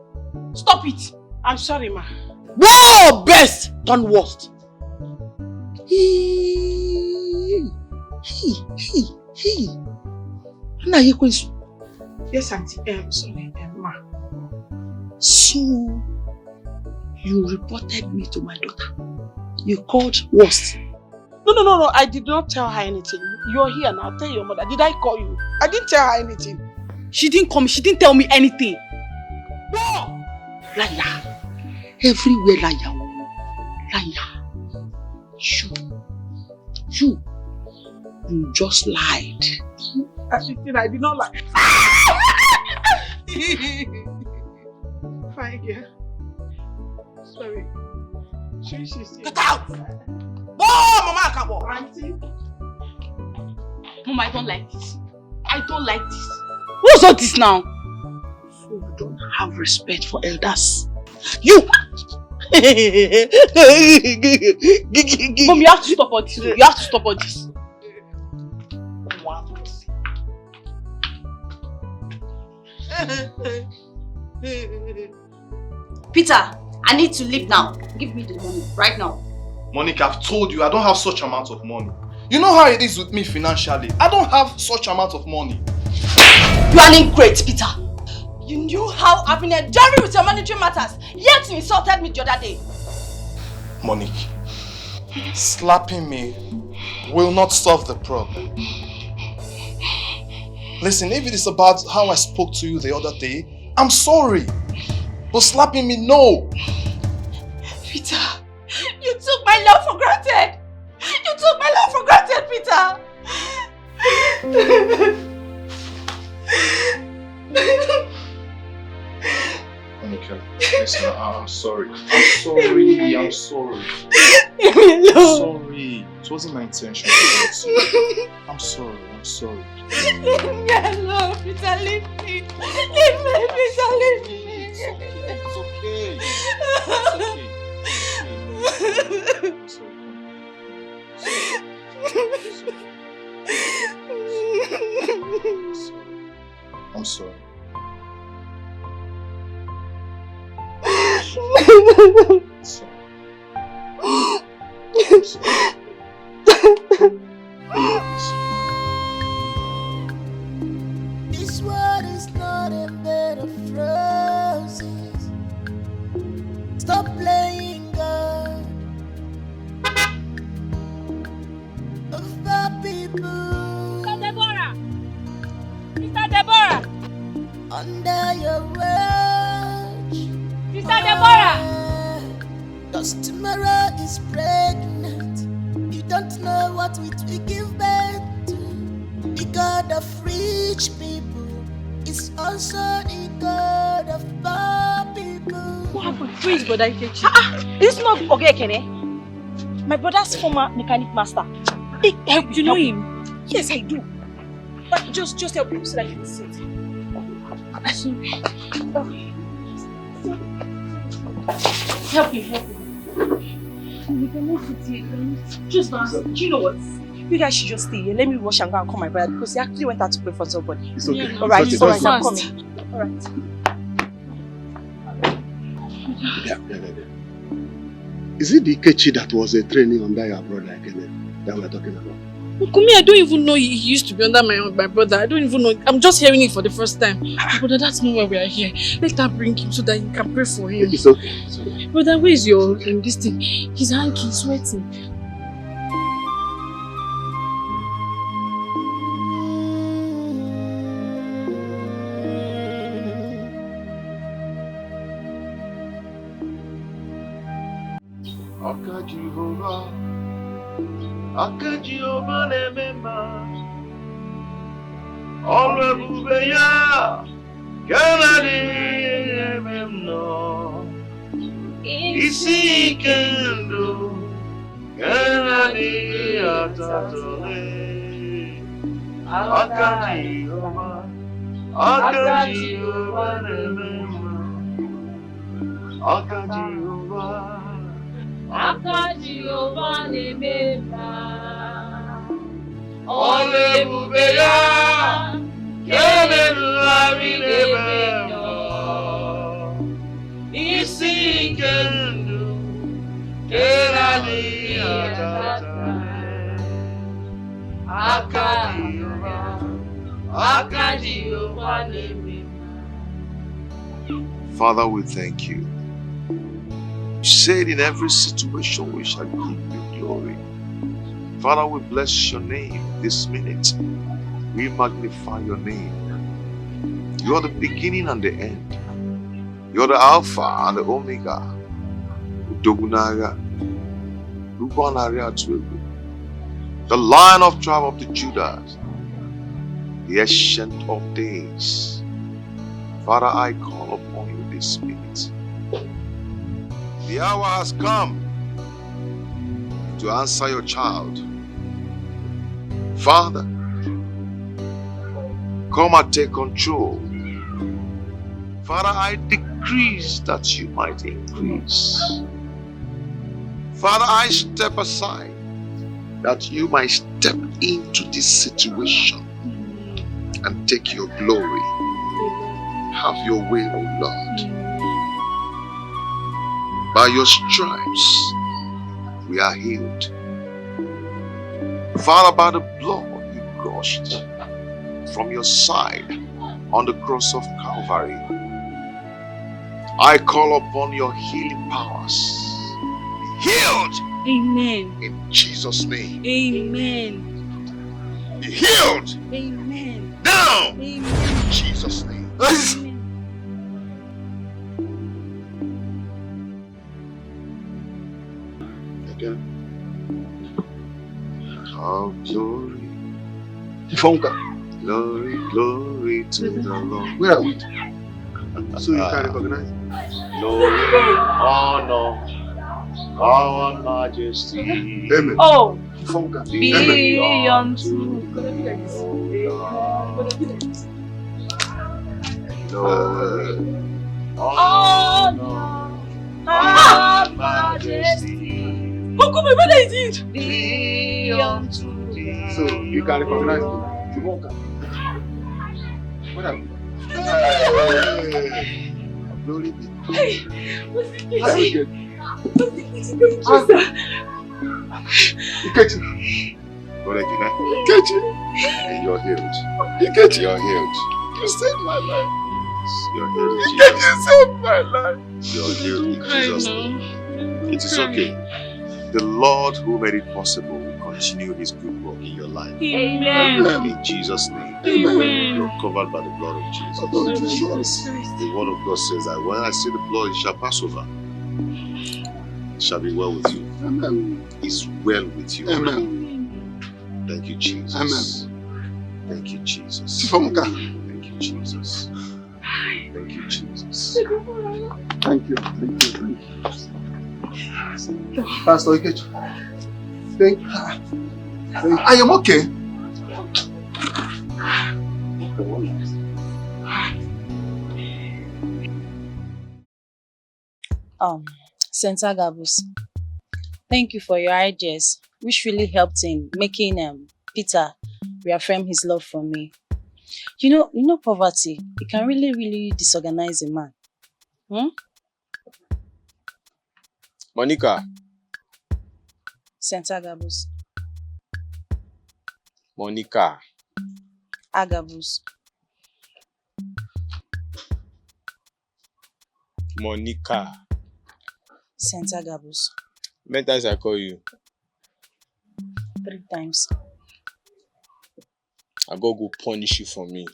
Stop it. I'm sorry, ma. Whoa! Best done worst. Anna Yekwensu. Yes, Auntie. Sorry, ma. So, you reported me to my daughter. You called worst. No. I did not tell her anything. You're here now. Tell your mother. Did I call you? I didn't tell her anything. She didn't call me. She didn't tell me anything. No! Liar. Everywhere liar. Liar. You just lied. I did not lie. Fine, yeah. Sorry. Get out! Whoa, Mama Akabo! Auntie. Mom, I don't like this. I don't like this. What's all this now? So you don't have respect for elders. You! Mom, you have to stop all this. You have to stop all this. Peter, I need to leave now. Give me the money right now. Monica, I've told you I don't have such amount of money. You know how it is with me financially. I don't have such amount of money. You are an ingrate, Peter. You knew how I've been enduring with your monetary matters, yet you insulted me the other day. Monique, slapping me will not solve the problem. Listen, if it is about how I spoke to you the other day, I'm sorry. But slapping me, no. Peter, you took my love for granted. You took my love for granted, Peter. Micheal, listen, I'm sorry. I'm sorry. I'm sorry. No. I'm sorry. It wasn't my intention to hurt you. I'm sorry. I'm sorry. Leave me alone, Peter. Leave me. Leave me, Peter. Leave me. It's okay. It's okay. I'm sorry. I'm sorry. This world is not a bed of roses. Stop playing God over people. Sister Deborah! Sister Deborah! Under your watch. Sister Deborah! Cause tomorrow is pregnant. You don't know what it will give birth to. The God of rich people is also the God of poor people. What happened? Who is Brother Ikechi? Is this not Ogekene? My brother's former mechanic master. You know him? Yes, I do. But just help him so that he can sit. Help him. We cannot sit here. Just dance. Do you know what? You guys should just stay here. Let me wash and go and call my brother because he actually went out to pray for somebody. It's okay. Yeah, alright, It's alright, okay. I'm coming. Alright. Yeah. Is it the Ikechi that was a training under your brother again that we're talking about? Kumi, I don't even know he used to be under my brother. I don't even know. I'm just hearing it for the first time. Brother, that's not why we are here. Let her bring him so that you can pray for him. It's okay. It's okay. Brother, where is your this thing? His hand is sweating. Aka Jehovah na-emema ọrụ ebube ya ka na-adịghị eme m nọ isi ike ndụ ka na-adịghị atatọle aka Jehovah na-emema aka Jehovah na-emema ọrụ ebube ya ka na-erugharị n'ebe m nọ isi ike ndụ ka na-adịghị atatọle aka Jehovah na-emema. Father, we thank you. You said in every situation we shall give you glory. Father, we bless your name this minute. We magnify your name. You are the beginning and the end. You are the Alpha and the Omega. The Lion of tribe of the Judah, the Ancient of Days. Father, I call upon you this minute. The hour has come to answer your child. Father, come and take control. Father, I decrease that you might increase. Father, I step aside that you might step into this situation and take your glory. Have your way, O Lord. By your stripes, we are healed. Father, by the blood you gushed from your side on the cross of Calvary, I call upon your healing powers. Be healed. Amen. In Jesus' name. Amen. Be healed. Amen. Now. Amen. In Jesus' name. Again. Oh, glory. Glory, glory to the Lord. Where are we? So you can recognize? Glory, honor, power, and majesty. Amen. Oh, Be unto glory, honor, and majesty. Oh, come on, what is it? Be unto thee. So you can recognize me. Jumonka. What happened? Glory be. How you get? Ikechi. Brother Kina, Ikechi. you're healed. Ikechi. You're healed. You saved my life. You're healed in Ikechi Jesus' saved my life. name. You're healed in Jesus' name. It is okay. The Lord who made it possible will continue his good work in your life. Amen. In Jesus' name. Amen. You're covered by the blood of Jesus. The word of God says that when I see the blood, it shall pass over. It shall be well with you. Amen. It's well with you. Amen. Thank you, Jesus. Amen. Thank you, Jesus. Sifomuka. Thank you, Jesus. Thank you, Jesus. Thank you. Pastor Ikechi. Thank you. I am okay. St. Agabus, thank you for your ideas, which really helped in making Peter reaffirm his love for me. You know, poverty, it can really disorganize a man. Monica. St. Agabus. Monica. Agabus. Monica. St. Agabus. How many times I call you? 3 times. I go punish you for me.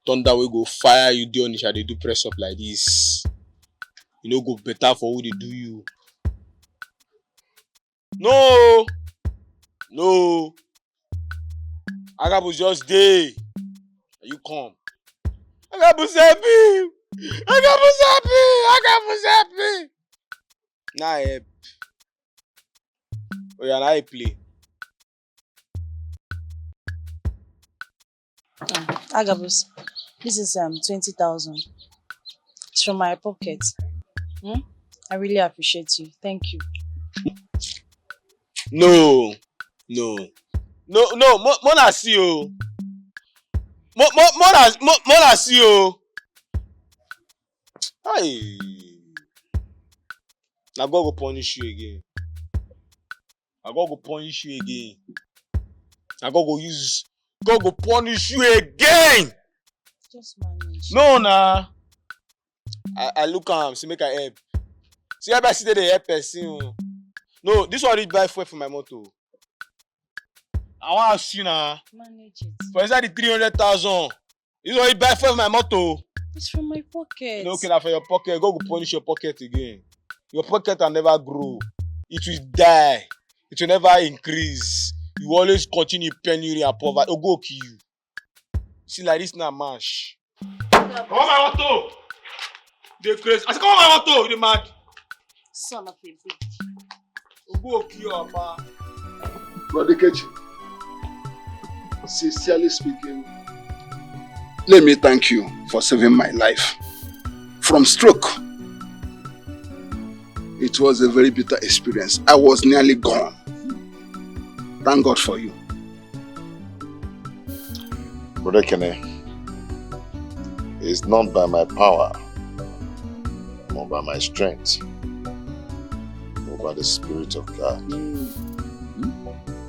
Thunder will go fire you, do Onisha, they do press up like this. You know, go better for who they do you. No. Agabus just day. You come. Agabus help me. Agabus help me. Nah, help. Oh yeah, now I play. Agabus, this is 20,000. It's from my pocket. I really appreciate you. Thank you. No, Mona see you. Mona see you. Hey. Now God go punish you again. God go punish you again. Just manage. No, nah. I look see make I help. See how I see they help person. No, this one reach buy fuel for my motor. I want to ask you now. Manage it. For inside the 300,000. This one reach buy fuel for my motor. It's from my pocket. No, okay, now for your pocket. God go punish your pocket again. Your pocket will never grow. It will die. It will never increase. You will always continue penury and poverty. Go kill you. See, like this now, mash. Come on, my auto. They crazy. I said, come on, my auto. They mad. Son of a bitch. Go kill your papa. Brother Kechi, sincerely speaking, let me thank you for saving my life from stroke. It was a very bitter experience. I was nearly gone. Thank God for you. Brother Kene, it's not by my power, nor by my strength, nor by the Spirit of God,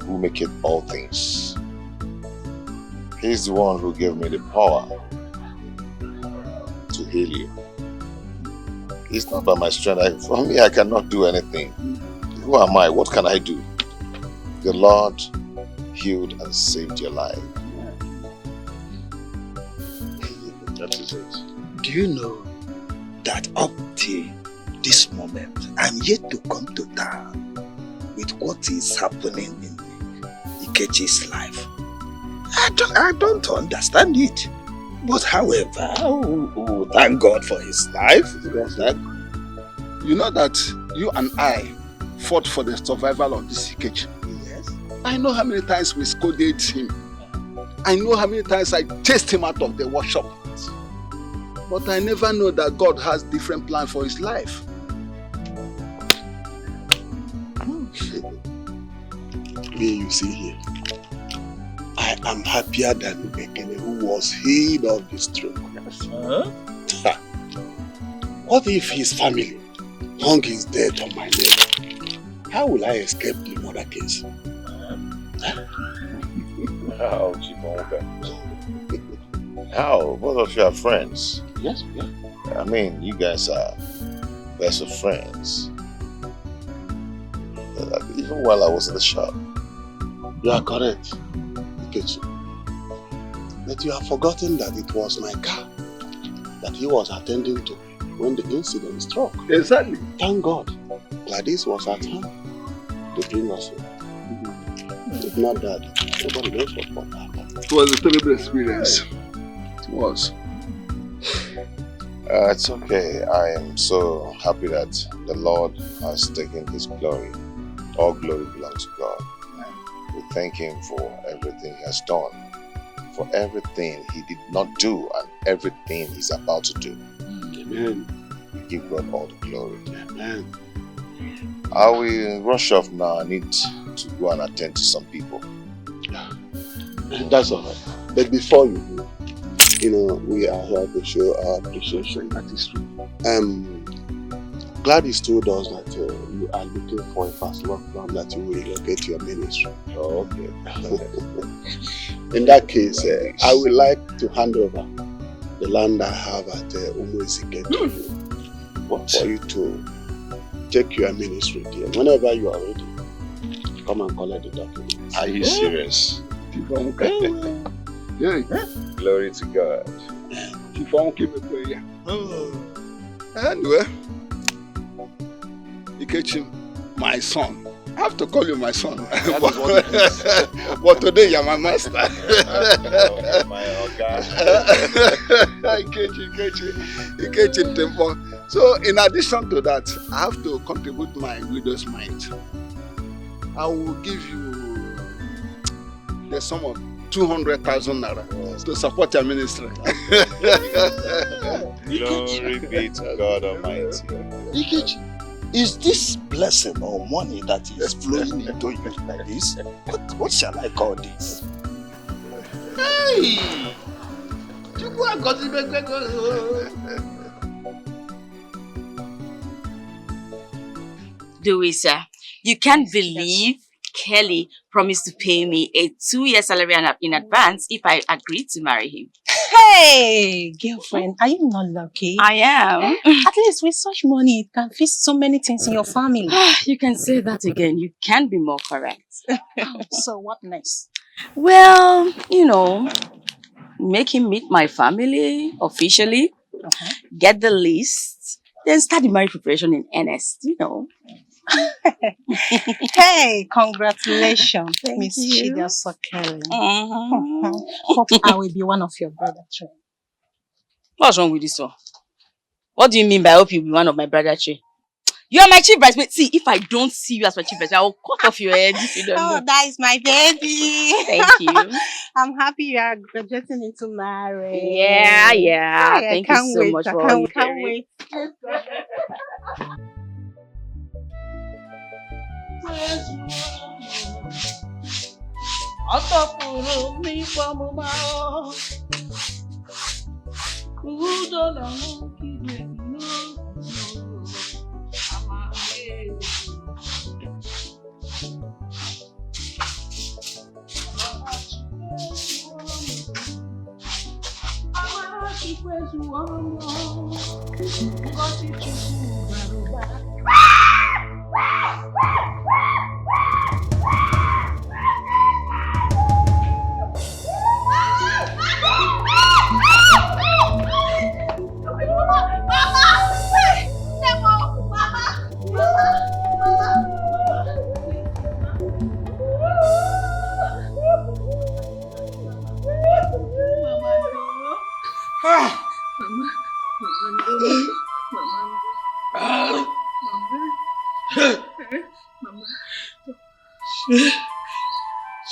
who maketh all things. He's the one who gave me the power to heal you. It's not by my strength. For me, I cannot do anything. Who am I? What can I do? The Lord healed and saved your life. That is it. Do you know that up till this moment, I'm yet to come to terms with what is happening in Ikechi's life? I don't understand it. But however, thank God for his life. You know that you and I fought for the survival of this Ikechi. Yes. I know how many times we scolded him. I know how many times I chased him out of the workshop. But I never know that God has different plans for his life. Me, you see here, I am happier than Ekene, who was healed of the stroke. Huh? What if his family hung his death on my neck? How will I escape the murder case? How, Chibonga? How? Both of you are friends. Yes, yeah. I mean, you guys are best of friends. Even while I was in the shop. You are correct, Ikechi. But you have forgotten that it was my car that he was attending to when the incident struck. Exactly. Thank God Gladys was at hand to bring us here. If not that, nobody knows what would happen. It was a terrible experience. It was. It's okay. I am so happy that the Lord has taken his glory. All glory belongs to God. We thank him for everything he has done, for everything he did not do, and everything he's about to do. Amen. We give God all the glory. Amen. I will rush off now. I need to go and attend to some people. That's all right. But before you go, we are here to show our appreciation. That is true. Gladys told us that you are looking for a fast lockdown that you will relocate your ministry. Oh, okay. In that case, I would like to hand over the land I have at Umuezike to you for you to take your ministry there. Whenever you are ready, come and collect the documents. Are you serious? Glory to God. Anyway, Ikechi, my son. I have to call you my son. But today you're my master. My Oga. Ikechi Tempo. So in addition to that, I have to contribute my widow's mite. I will give you the sum of 200,000 naira to support your ministry. Glory be to God Almighty. Ikechi, is this blessing or money that is flowing into you like this? What shall I call this? Hey! Louisa, you can't believe Kelly promised to pay me a 2-year salary in advance if I agreed to marry him. Hey, girlfriend, are you not lucky? I am. At least with such money, it can fit so many things in your family. You can say that again. You can't be more correct. So what next? Well, make him meet my family officially, get the list, then start the marriage preparation in earnest, Hey, congratulations, Miss you. Chida Sokeli. Hope I will be one of your brother children. What's wrong with this one? What do you mean by hope you'll be one of my brother children? You are my chief bridesmaid. See, if I don't see you as my chief bridesmaid, I will cut off your head if you don't know. That is my baby. Thank you. I'm happy you are graduating into marriage. Yeah. Thank you so much for all you do. Can't wait.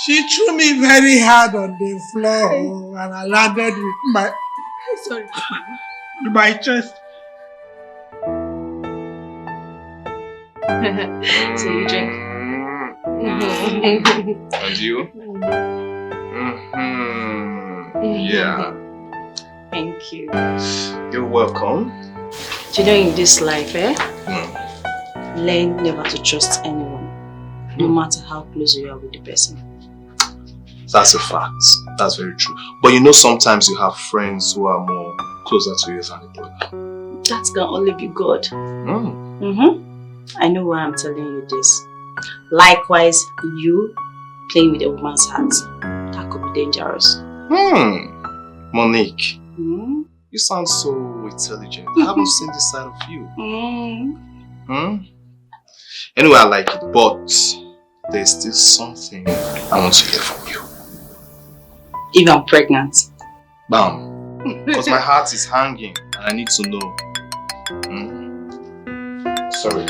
She threw me very hard on the floor and I landed with my chest. So you drink? And you? Yeah. Thank you. You're welcome. Do you know in this life, learn never to trust anyone, no matter how close you are with the person. That's a fact. That's very true. But you know, sometimes you have friends who are more closer to you than a brother. That can only be God. I know why I'm telling you this. Likewise, you playing with a woman's heart, that could be dangerous. Monique, you sound so intelligent. I haven't seen this side of you. Anyway, I like it, but there's still something I want to hear from you. If I'm pregnant. Bam. Because my heart is hanging and I need to know. Sorry.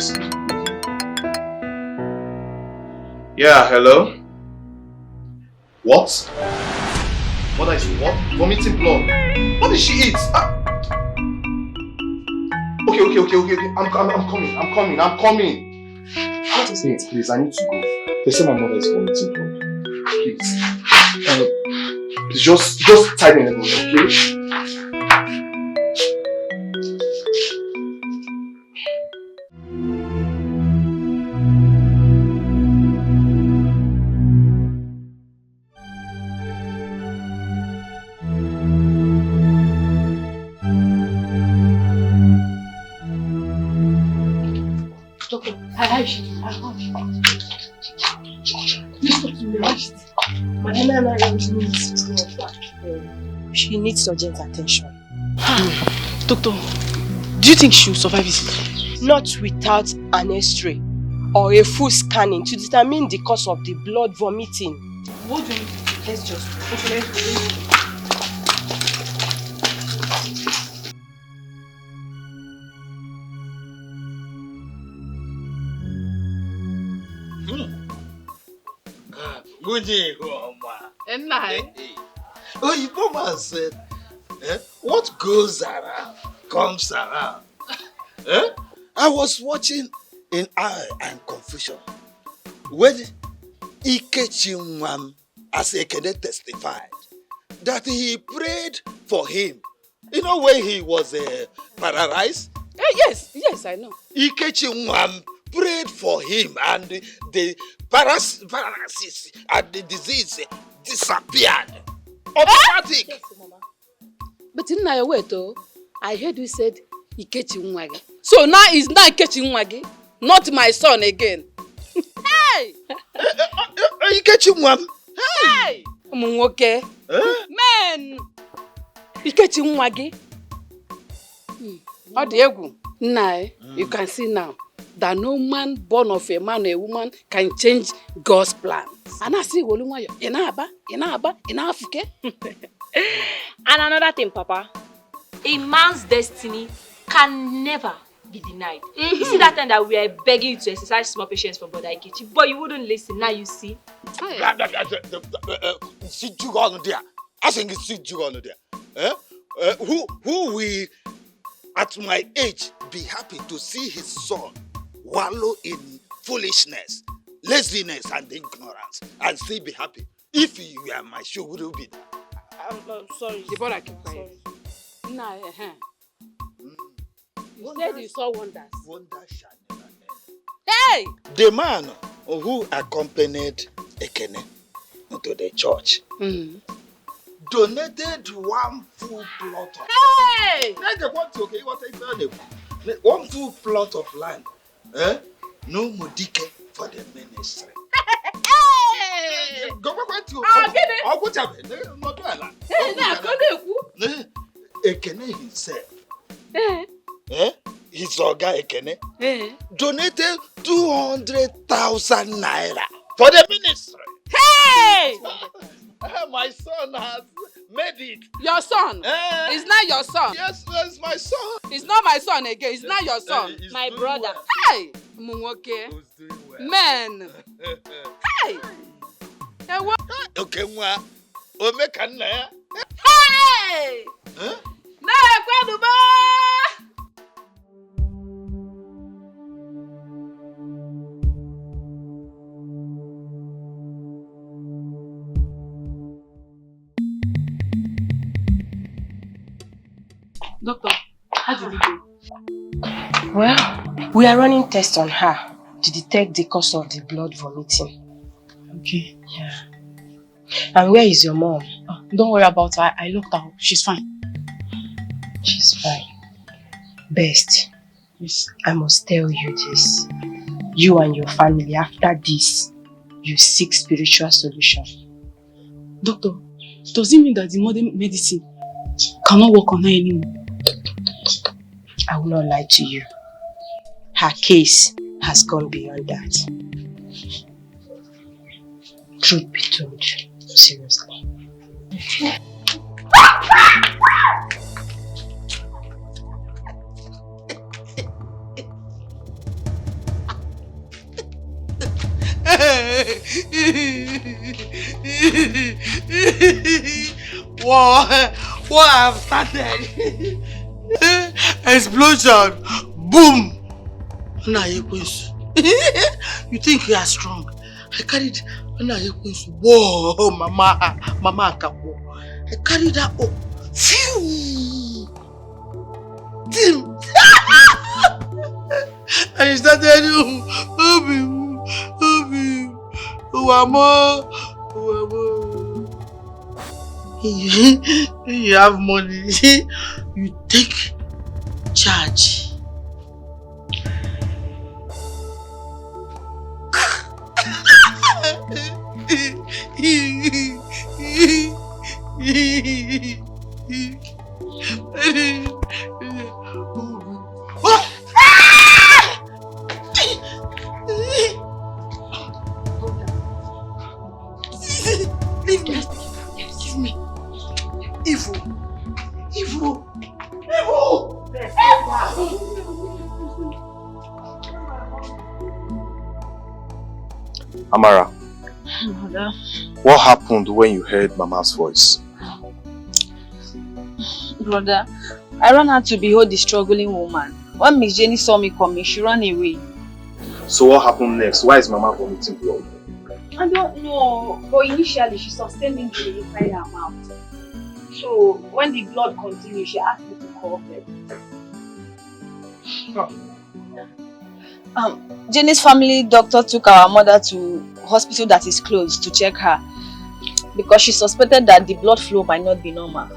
Yeah, hello? What? Mother is what? Vomiting blood. What did she eat? Okay. I'm coming. Please, I need to go. They say my mother is vomiting blood. Please. Please just tie me in the bottle, okay? She needs urgent attention. Doctor, do you think she will survive it? Not without an X-ray or a full scanning to determine the cause of the blood vomiting. What do you mean? Let's just Oyibo man said, what goes around comes around. I was watching in Eye and Confusion when Ikechimwam as Ekene testified that he prayed for him. You know when he was paralyzed? Yes, I know. Ikechimwam prayed for him and the paralysis and the disease disappeared. Automatic. Yes, Mama. But in my way though, I heard you said Ikechi Nwagi. So now it's not Ikechi Nwagi, not my son again. Hey! Ikechi Nwam. Hey! Munwoke. Man! Ikechi Nwagi. Odiegu. Now, you can see now that no man born of a man or a woman can change God's plan. And I see Wolunwayo. Inaba, Inafuke. And another thing, Papa. A man's destiny can never be denied. You see that time that we are begging you to exercise small patience for Brother Ikechi, but you wouldn't listen. Now you see. Sit you on there. I think it's sit you on there. Who will, at my age, be happy to see his son wallow in foolishness, laziness, and ignorance, and still be happy? If you were my shoe, would you be there? I'm sorry. The boy keep quiet. Nah, You said you saw wonders. Wonders shall never end. Hey! The man who accompanied Ekene to the church donated one full plot of Hey! one full plot of land. No more Dikeh for the ministry. Hey! Go back to Ekene himself. His Oga Ekene donated 200,000 naira for the ministry. Hey! My son has made it. Your son? It's not your son. Yes, it's my son. It's not my son again. It's not your son. My brother. Hey! Munwoke. Man. Hey! Hey, what? Okay, nwa. O me kan na ya. Hey! Na ekweduba! Doctor, how did it go? Well, we are running tests on her to detect the cause of the blood vomiting. Okay. Yeah. And where is your mom? Oh, don't worry about her. I looked her up. She's fine. She's fine. Best. Yes. I must tell you this. You and your family, after this, you seek spiritual solution. Doctor, does it mean that the modern medicine cannot work on her anymore? I will not lie to you. Her case has gone beyond that. Truth be told, seriously. What have started? Explosion! Boom! Nah, you think you are strong? I carried whoa, mama Akapo. I carried that up. Phew! Dim! I started you have money. You take charge. Leave me. Give me. Evil. Amara, Mother. what happened when you heard Mama's voice? Brother, I ran out to behold the struggling woman. When Miss Jenny saw me coming, she ran away. So what happened next? Why is Mama vomiting blood? I don't know, but initially she sustained injury inside her mouth. So when the blood continued, she asked me to call them. Jenny's family doctor took our mother to hospital that is closed to check her because she suspected that the blood flow might not be normal.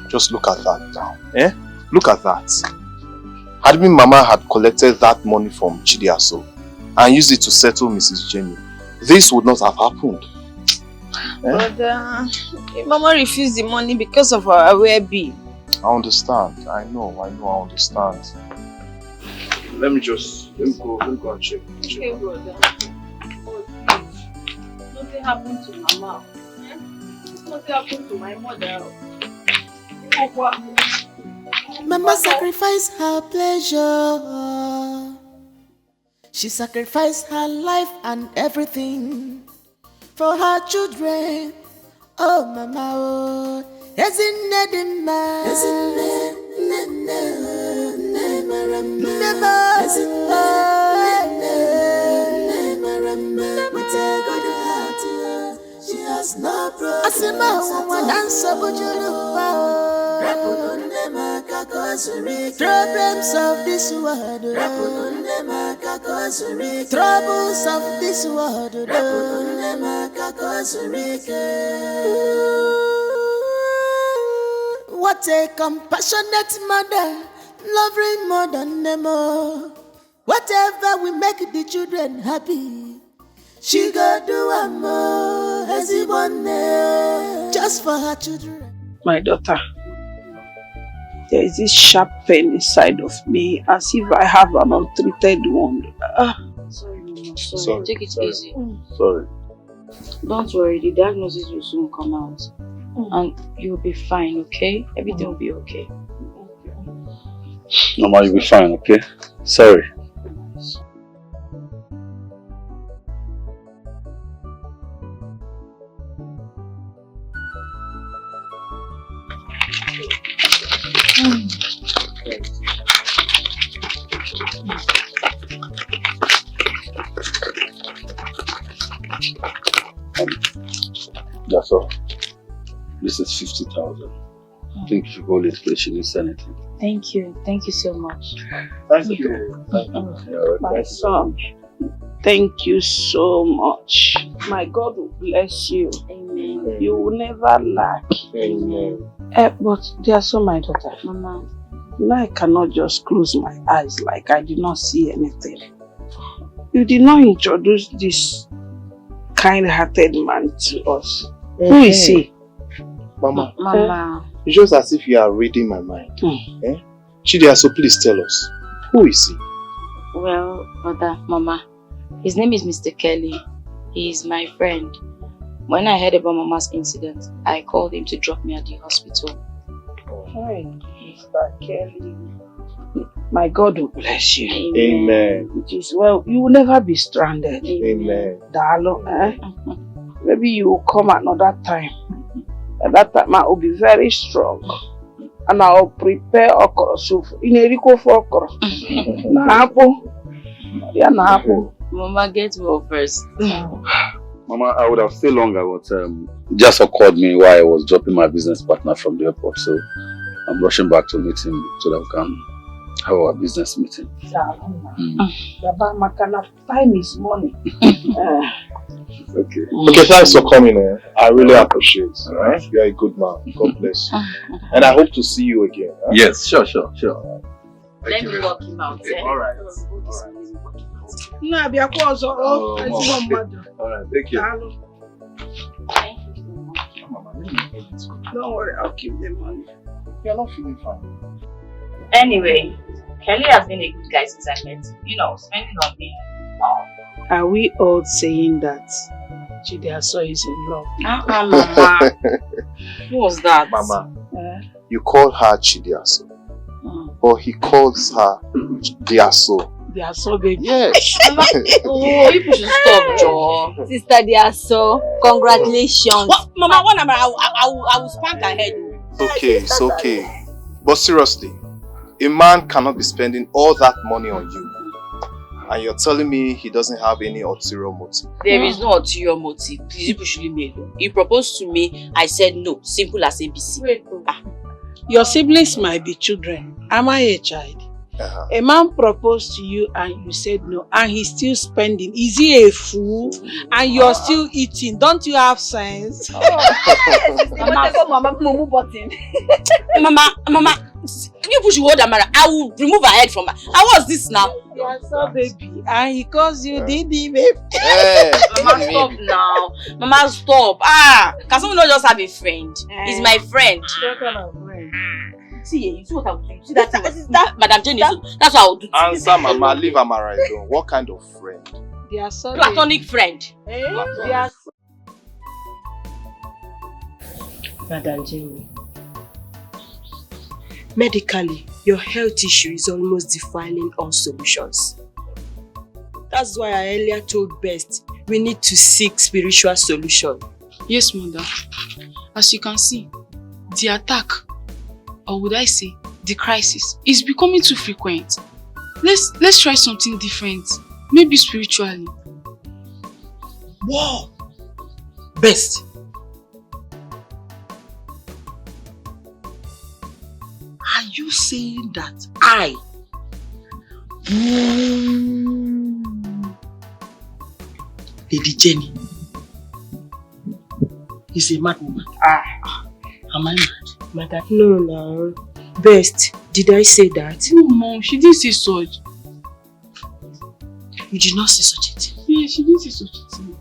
Just look at that now. Look at that. Had been Mama had collected that money from Chidiaso and used it to settle Mrs. Jenny, this would not have happened. But Mama refused the money because of her well-being. I understand. I know, I understand. Let me go and check. Okay, brother. Oh, please. Nothing happened to Mama. Nothing happened to my mother. Mama sacrificed her pleasure. She sacrificed her life and everything for her children. Oh, Mama, oh. She has no problems of this world, troubles of this world. What a compassionate mother, loving more than them all. Whatever will make the children happy, she go do a more as he want just for her children. My daughter, there is this sharp pain inside of me as if I have an untreated wound. Sorry, Mama. Sorry. Take it Sorry. easy. Sorry. Don't worry, the diagnosis will soon come out. And you'll be fine, okay? Everything will be okay. Mama, you'll be fine, okay? Sorry. That's all. This is 50,000. I think if you go late, please, she didn't say anything. Thank you. Thank you so much. Thank you. My son, thank you so much. My God will bless you. Amen. You will never lack. Amen. But dear son, my daughter, Mama, now I cannot just close my eyes like I did not see anything. You did not introduce this kind-hearted man to us. Who is he? Mama. Mama. It's just as if you are reading my mind. Chidia, so please tell us. Who is he? Well, brother, Mama, his name is Mr. Kelly. He is my friend. When I heard about Mama's incident, I called him to drop me at the hospital. Hi, Mr. Kelly. My God will bless you. Amen. It is well. You will never be stranded. Amen. Darling, maybe you will come another time. At that time, I will be very strong. And I will prepare okra soup. Ineriko for okra. Mama, get well first. Mama, I would have stayed longer, but just called me while I was dropping my business partner from the airport. So I'm rushing back to meet him so that we can have our business meeting. Time is money. Okay. Okay, thanks for coming. I really appreciate it. Right? You are a good man. God bless you. And I hope to see you again. Huh? Yes, sure. Let me walk him out. Alright. Alright, thank you. Don't worry, I'll keep the money. You're not feeling fine. Anyway, Kelly has been a good guy since I met him. You know, spending on me. Are we all saying that Chidiaso is in love? Mama. Who was that? Mama, you call her Chidiaso, but he calls her Diaso. Diaso, baby. Yes. Oh, you should stop, Joe. Sister Diaso, congratulations. What? Mama, I will spank her head. It's okay. But seriously, a man cannot be spending all that money on you. And you're telling me he doesn't have any ulterior motive? There is no ulterior motive. Please, you push me. He proposed to me. I said no. Simple as ABC. Wait. Your siblings might be children. Am I a child? A man proposed to you and you said no, and he's still spending. Is he a fool? And you're still eating. Don't you have sense? Mama, you push your word, Amara. I will remove her head from her. How was this now? Yes, baby. And he calls you Didi, babe. Mama, stop now. Mama, stop. Can someone not just have a friend? He's my friend. What kind of friend? See, you see what I would do? See that Madam Jenny, that's what I would do. Answer, Mama. Leave Amara alone. What kind of friend? They are so platonic friend. Madam Jenny, medically, your health issue is almost defiling all solutions. That's why I earlier told Best we need to seek spiritual solution. Yes, Mother. As you can see, the attack, or would I say, the crisis, is becoming too frequent. Let's try something different. Maybe spiritually. Wow! Best. Are you saying that I, Lady Jenny, is a mad woman? Am I mad? Mother, no. Best, did I say that? No, Mom, she didn't say such. You did not say such a thing? Yeah, she didn't say such a thing.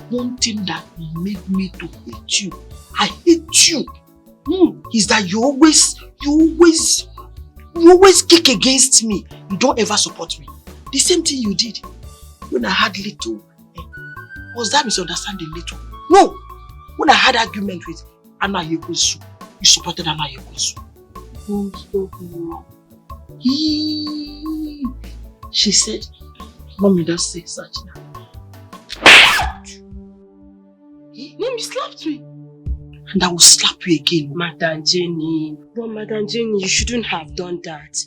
One thing that made me to hate you, I hate you, is that you always kick against me. You don't ever support me. The same thing you did when I had little Was that misunderstanding little? No! When I had argument with Anna Yekwesu, you supported Anna Yekwesu. Don't stop now. She said, Mommy, don't say such now. Mom, you slapped me. And I will slap you again. Madam Jenny. But Madam Jenny, you shouldn't have done that.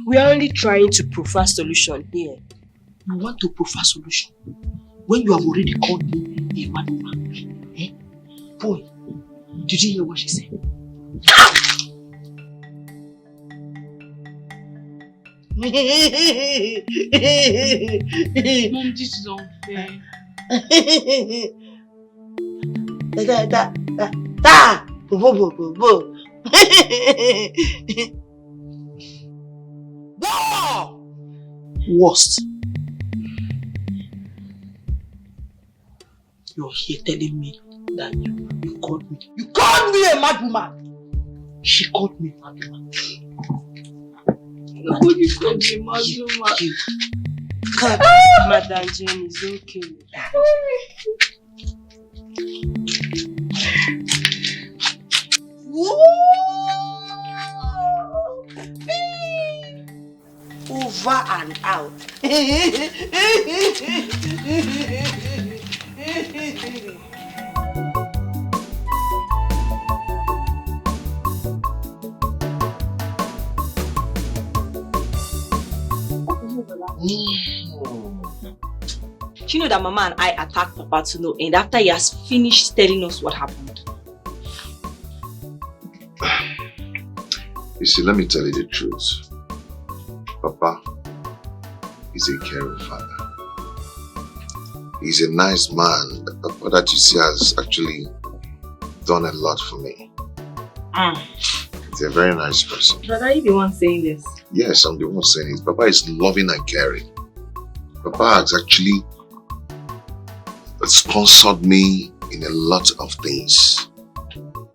We are only trying to provide solution here. You want to provide solution? When you have already called me a mad woman. Eh? Boy, did you hear what she said? Mom, this is unfair. Worst. You're here telling me that you called me. You called me a mad woman! She called me a mad woman. Nobody called me a mad woman. God, Madam Jane is okay. Over and out. Do you know that Mama and I attacked Papa to no end after he has finished telling us what happened? You see, let me tell you the truth. Papa is a caring father. He's a nice man. Papa that you see has actually done a lot for me. He's a very nice person. But are you the one saying this? Yes, I'm the one saying it. Papa is loving and caring. Papa has actually sponsored me in a lot of things.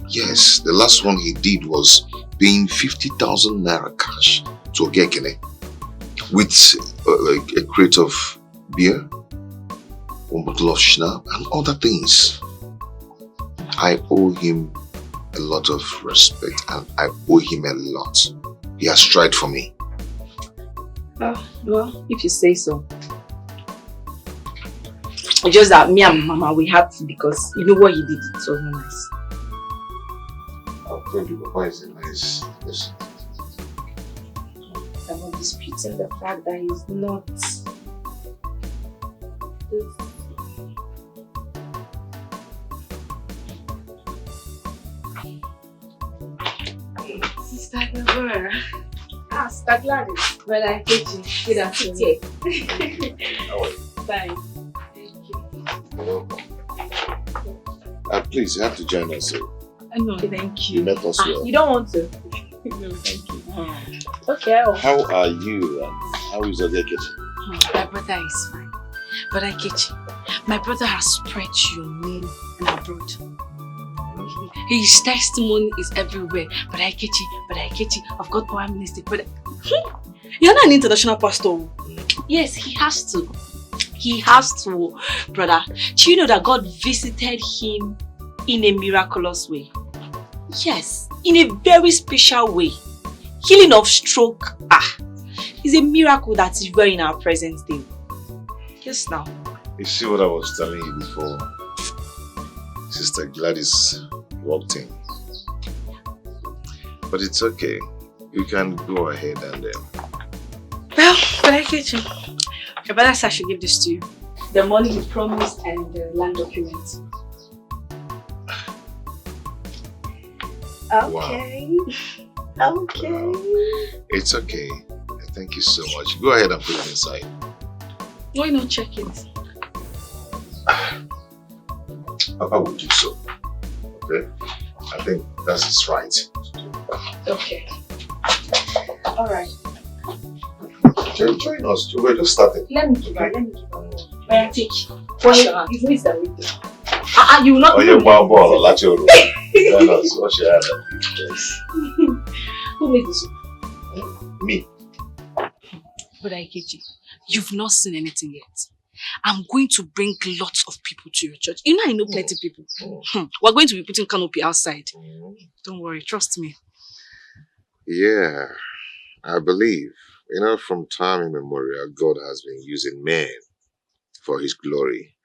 Yes, the last one he did was paying 50,000 naira cash to Ogekene with a crate of beer, one bottle of schnapps and other things. I owe him a lot of respect and I owe him a lot. He has tried for me. Well, if you say so. It's just that me and Mama, we had to because you know what he did, it was not nice. I'll tell you, Papa is a nice person. I'm not disputing the fact that he's not. Sister Deborah. Sister Gladys. Brother Kechi. Good afternoon. How are you? Fine. You're welcome. Please, you have to join us. No, thank you. You met us well. You don't want to? No, thank you. Okay. How are you and how is Ogekene? My brother is fine. Brother Kechi, my brother has spread your name and abroad. His testimony is everywhere. Brother Kechi, I've got power ministry. You're not an international pastor. Yes, he has to. He has to, brother. Do you know that God visited him in a miraculous way? Yes, in a very special way. Healing of stroke. It's a miracle that is well in our present day. Yes, now. You see what I was telling you before? Sister Gladys walked in. But it's okay. You can go ahead and Well, Brother Kechi, your brother said I should give this to you. The money you promised and the land documents. Okay. Wow. Okay. It's okay. Thank you so much. Go ahead and put it inside. Why not check it? Papa will do so. Okay? I think that's his right. Okay. Alright. Join us. We're just starting. Let me give her. Where take? Wash your hands. You the window. You will not. Oh, you're one ball. Let your room. Join us. Wash your hands. Yes. Who made this? Me. But Kechi, you've not seen anything yet. I'm going to bring lots of people to your church. You know I know plenty people. We're going to be putting canopy outside. Don't worry, trust me. Yeah, I believe. You know, from time immemorial, God has been using men for his glory.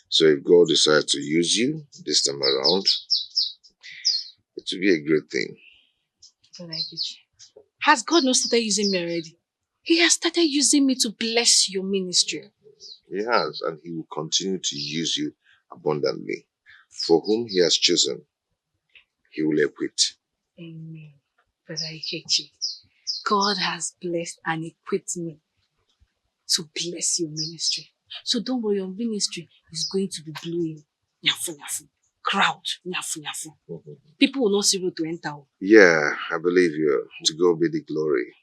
So if God decides to use you this time around, it will be a great thing. Has God not started using me already? He has started using me to bless your ministry. He has, and he will continue to use you abundantly. For whom he has chosen, he will equip. Amen. Brother Ikechi, God has blessed and equipped me to bless your ministry. So don't worry, your ministry is going to be blowing. Nyafu, nyafu. Crowd. Nyafu, nyafu. People will not see road to enter. Yeah, I believe you. To God be the glory.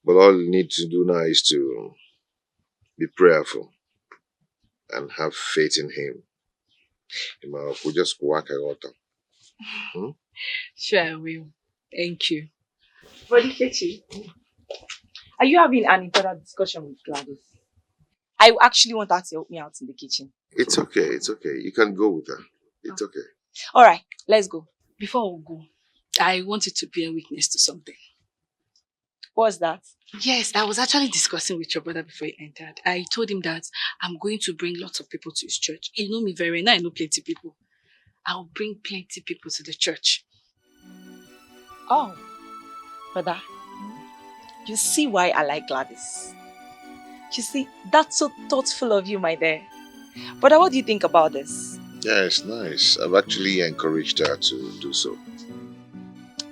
But all you need to do now is to be prayerful and have faith in him. We'll just work out. Sure, I will. Thank you. Brother Ikechi, are you having an important discussion with Gladys? I actually want her to help me out in the kitchen. It's okay, it's okay. You can go with her. It's okay. Alright, let's go. Before we go, I wanted to bear witness to something. What's that? Yes, I was actually discussing with your brother before he entered. I told him that I'm going to bring lots of people to his church. You know me very well. Now I know plenty people. I'll bring plenty people to the church. Oh, brother, you see why I like Gladys. You see, that's so thoughtful of you, my dear. Brother, what do you think about this? Yeah, it's nice. I've actually encouraged her to do so.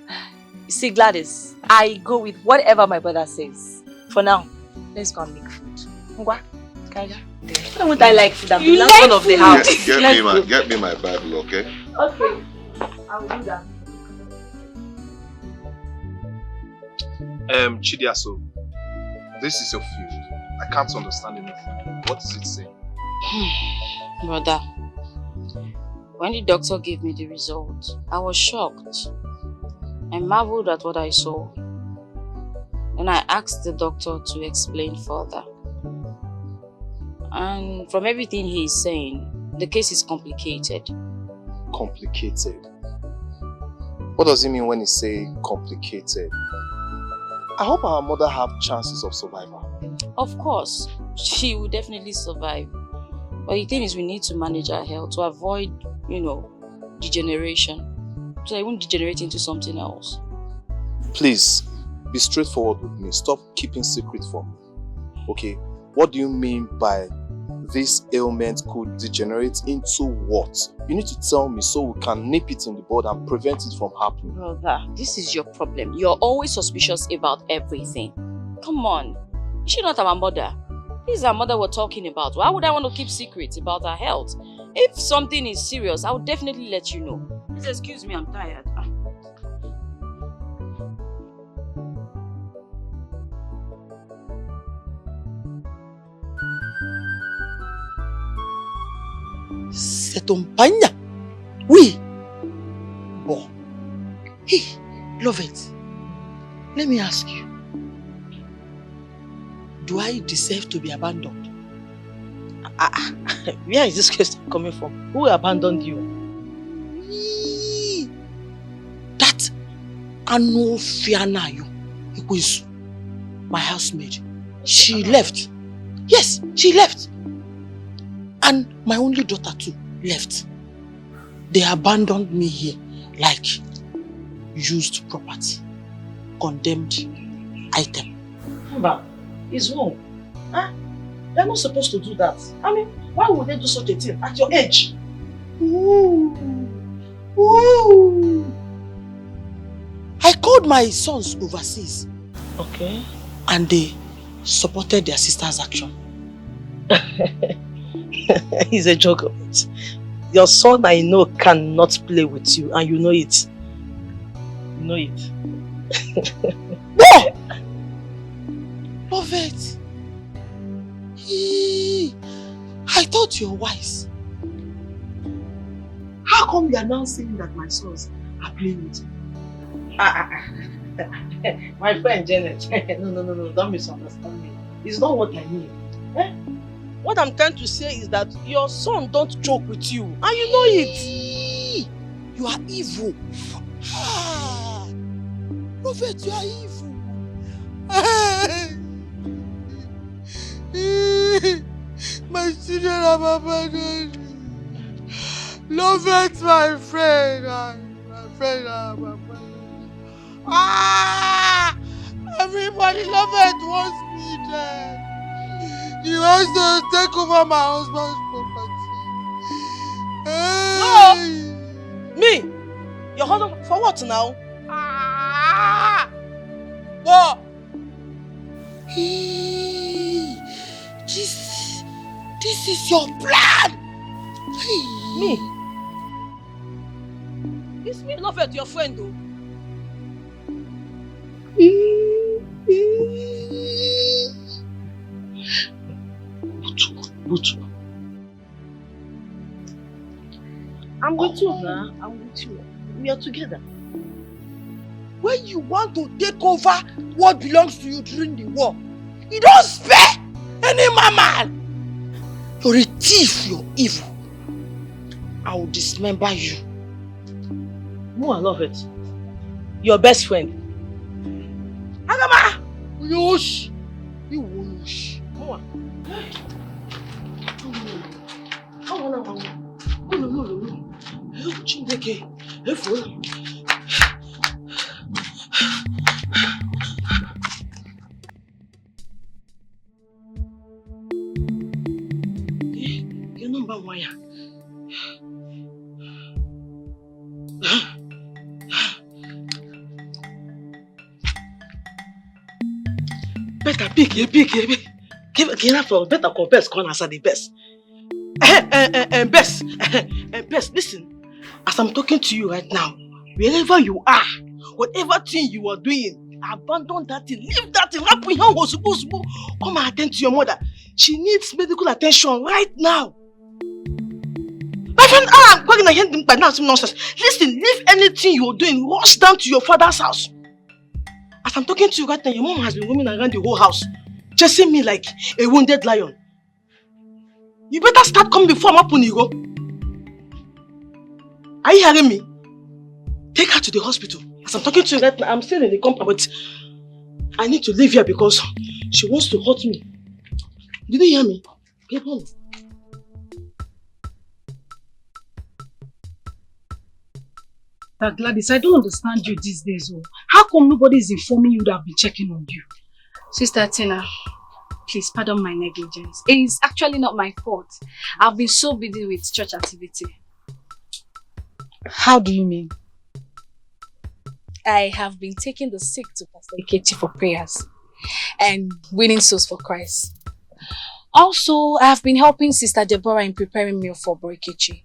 You see, Gladys, I go with whatever my brother says. For now, let's go and make food. Ngwa, Kaja. Why won't I like food? I'm the last one of the house. Get me my Bible, okay? Okay, I will do that. Chidiaso, this is your field. I can't understand anything. What is it saying? Brother, when the doctor gave me the result, I was shocked. I marveled at what I saw. Then I asked the doctor to explain further. And from everything he is saying, the case is complicated. Complicated? What does he mean when he say complicated? I hope our mother have chances of survival. Of course, she will definitely survive. But the thing is, we need to manage our health to avoid, degeneration. So I won't degenerate into something else. Please, be straightforward with me. Stop keeping secret from me. Okay, what do you mean by this ailment could degenerate into what? You need to tell me so we can nip it in the bud and prevent it from happening. Brother, this is your problem. You're always suspicious about everything. Come on. Is she not our mother? This is our mother we're talking about. Why would I want to keep secrets about her health? If something is serious, I will definitely let you know. Please excuse me, I'm tired. C'est ton pagna. Oui. Bon. Hey, love it. Let me ask you. Do I deserve to be abandoned? Where is this question coming from? Who abandoned you? That Anofianayo, my housemaid. She left. Yes, she left. And my only daughter too left. They abandoned me here like used property, condemned item. But it's wrong. Huh? They're not supposed to do that. I mean, why would they do such a thing at your age? Ooh. Ooh. I called my sons overseas. Okay. And they supported their sister's action. He's a joke of it. Your son, I know, cannot play with you, and you know it. You know it. No! Love it. I thought you were wise. How come you are now saying that my sons are playing with you? My friend Janet, no, don't misunderstand me. It's not what I mean. Eh? What I'm trying to say is that your son don't joke with you. And you know it. You are evil. Prophet, you are evil. My children are abandoned. Love it, my friend. My friend are abandoned. Everybody love it wants me dead. He wants to take over my husband's property. No! Me? Your husband for what now? What? This is your plan. Me? It's me, love it, your friend though. Butu. I'm with you now. I'm with you. We are together. When you want to take over what belongs to you during the war, you don't spare any man. You're a thief, you're evil. I will dismember you. No, I love it. Your best friend. Agama! Yosh! You yosh. No. Chindeke. Your number one. Better pick. Give up for better compare corners are the best. Best, listen. As I'm talking to you right now, wherever you are, whatever thing you are doing, abandon that thing, leave that thing. Come and attend to your mother. She needs medical attention right now. My friend, I'm going to hear them by now some nonsense. Listen, leave anything you're doing, rush down to your father's house. As I'm talking to you right now, your mom has been roaming around the whole house, chasing me like a wounded lion. You better start coming before I'm up on you go. Are you hearing me? Take her to the hospital. As I'm talking to you right now, I'm still in the compound, but I need to leave here because she wants to hurt me. Did you hear me? Get home. Gladys, I don't understand you these days. Oh. How come nobody is informing you that I've been checking on you? Sister Tina, please pardon my negligence. It is actually not my fault. I've been so busy with church activity. How do you mean? I have been taking the sick to Pastor Ikechi for prayers and winning souls for Christ. Also, I have been helping Sister Deborah in preparing meal for Bro Ikechi.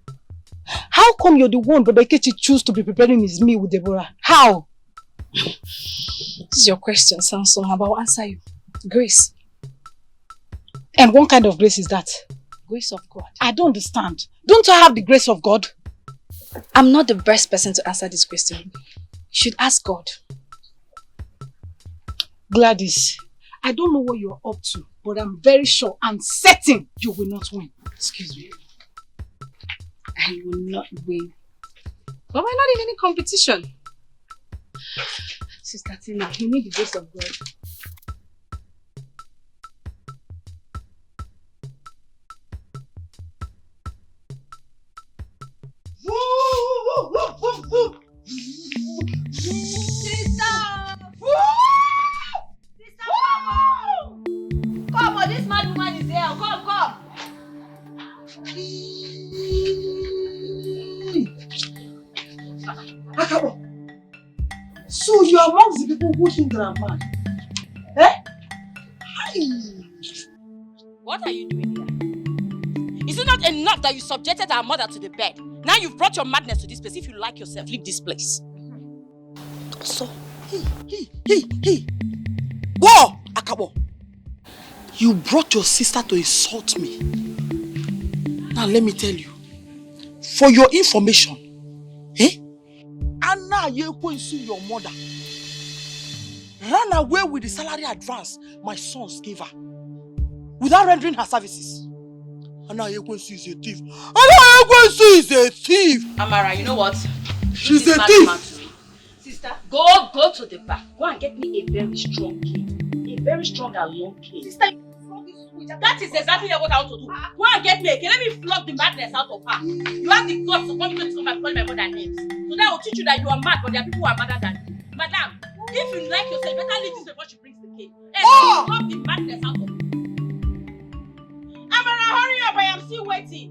How come you're the one Brother Ikechi choose to be preparing his meal with Deborah? How? This is your question, Samson, but I'll answer you. Grace. And what kind of grace is that? Grace of God. I don't understand. Don't I have the grace of God? I'm not the best person to answer this question. You should ask God. Gladys, I don't know what you're up to, but I'm very sure and certain you will not win. Excuse me. I will not win. But we're not in any competition. Sister Tina, you need the grace of God. Come on, this mad woman is here. Come. Akabo, so you are amongst the people who think that I'm mad? Eh? What are you doing here? Is it not enough that you subjected our mother to the bed? Now you've brought your madness to this place. If you like yourself, leave this place. So, Whoa, Akabo! You brought your sister to insult me. Now let me tell you, for your information, Anna Yekwensu, your mother, ran away with the salary advance my sons gave her without rendering her services. Anna Ekwensu is a thief. Anna Ekwensu is a thief. Amara, you know what? She's a thief. Sister, go to the back. Go and get me a very strong cane. A very strong and long cane. Sister, that is exactly what I want to do. Go and get me a cane. Let me flog the madness out of her. You have the guts to come and call my mother names. So that will teach you that you are mad, but there are people who are madder than you. Madam, if you like yourself, better leave this before she brings the cane. And flog the madness out of her. Amara, hurry up, I am still waiting.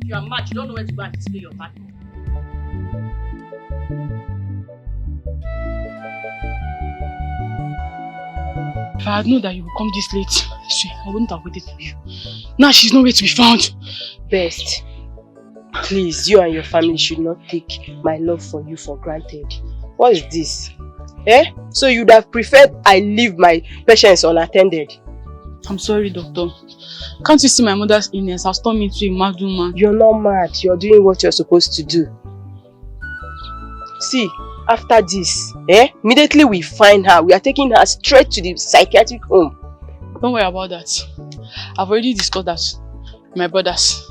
You are mad, you don't know where to go and display your madness. If I had known that you would come this late, I swear, I wouldn't have waited for you. Now she's nowhere to be found. Best, please, you and your family should not take my love for you for granted. What is this? So you'd have preferred I leave my patients unattended? I'm sorry, doctor. Can't you see my mother's illness has turned me into a mad woman? You're not mad. You're doing what you're supposed to do. See, after this, immediately we find her, we are taking her straight to the psychiatric home. Don't worry about that. I've already discussed that with my brothers.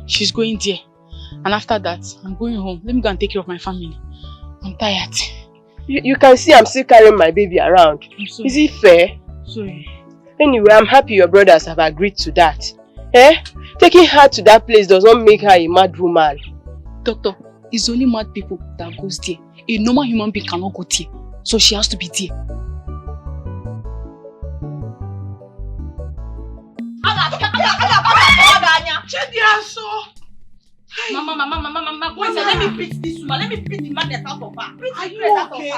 She's going there. And after that, I'm going home. Let me go and take care of my family. I'm tired. You can see I'm still carrying my baby around. Is it fair? Sorry. Anyway, I'm happy your brothers have agreed to that. Taking her to that place does not make her a mad woman. Doctor, it's only mad people that goes there. A normal human being cannot go there. So she has to be there. Mama, go inside. Let me beat this woman. Let me beat the madness out of her. Are you okay?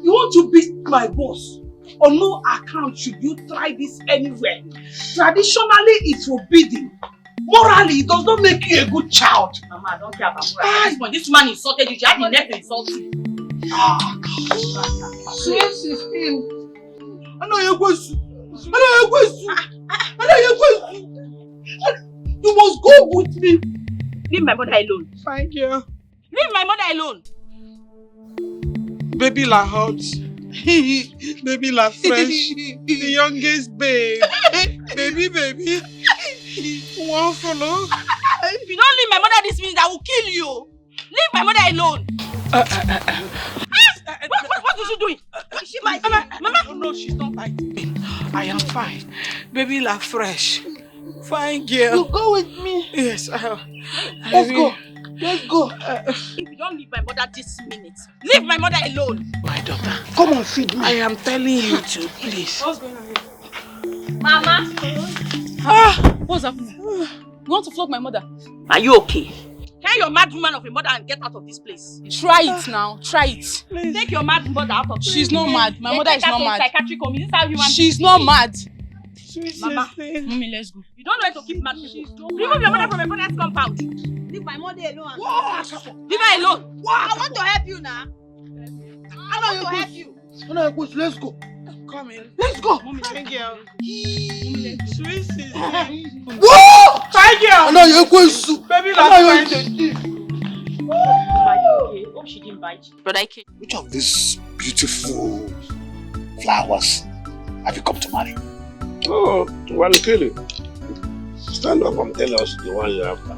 You want to beat my boss? On no account should you try this anywhere. Traditionally, it's forbidden. Morally, it does not make you a good child. Mama, I don't care about moral. At this point, this woman insulted you. She had the nerve to insult you. Yes, it's him. You must go with me. Leave my mother alone. Fine, girl. Leave my mother alone. Baby la hot. Baby la fresh. The youngest babe. Baby. One follow. If you don't leave my mother this minute, I will kill you. Leave my mother alone. What is she doing? Is she biting? Mama? No, she's not biting me. I am fine. Baby la fresh. Fine girl. You go with me. Yes. Let's go. If you don't leave my mother this minute, leave my mother alone. My daughter. Come on, feed me. I am telling you to, please. What's going on here? Mama? What's happening? You want to flog my mother? Are you okay? Carry your mad woman of a mother and get out of this place. Try it now. Try it. Please. Take your mad mother out of this place. She's not mad. My mother is not mad. Psychiatric home. Is this how human She's not mad. Mama, Mommy, let's go. You don't know where to keep mad people. Remove your mother from my father's compound. Leave my mother alone. Leave her alone. I want to help you now. I want to help you. Let's go. Come in. Let's go. Mommy, thank you. Sweet sister. Whoa! Thank you. I know you're going to. Baby, Are you okay? Hope she didn't bite you. But I can't. Which of these beautiful flowers have you come to marry? Oh, Walikele. Stand up and tell us the one you're after.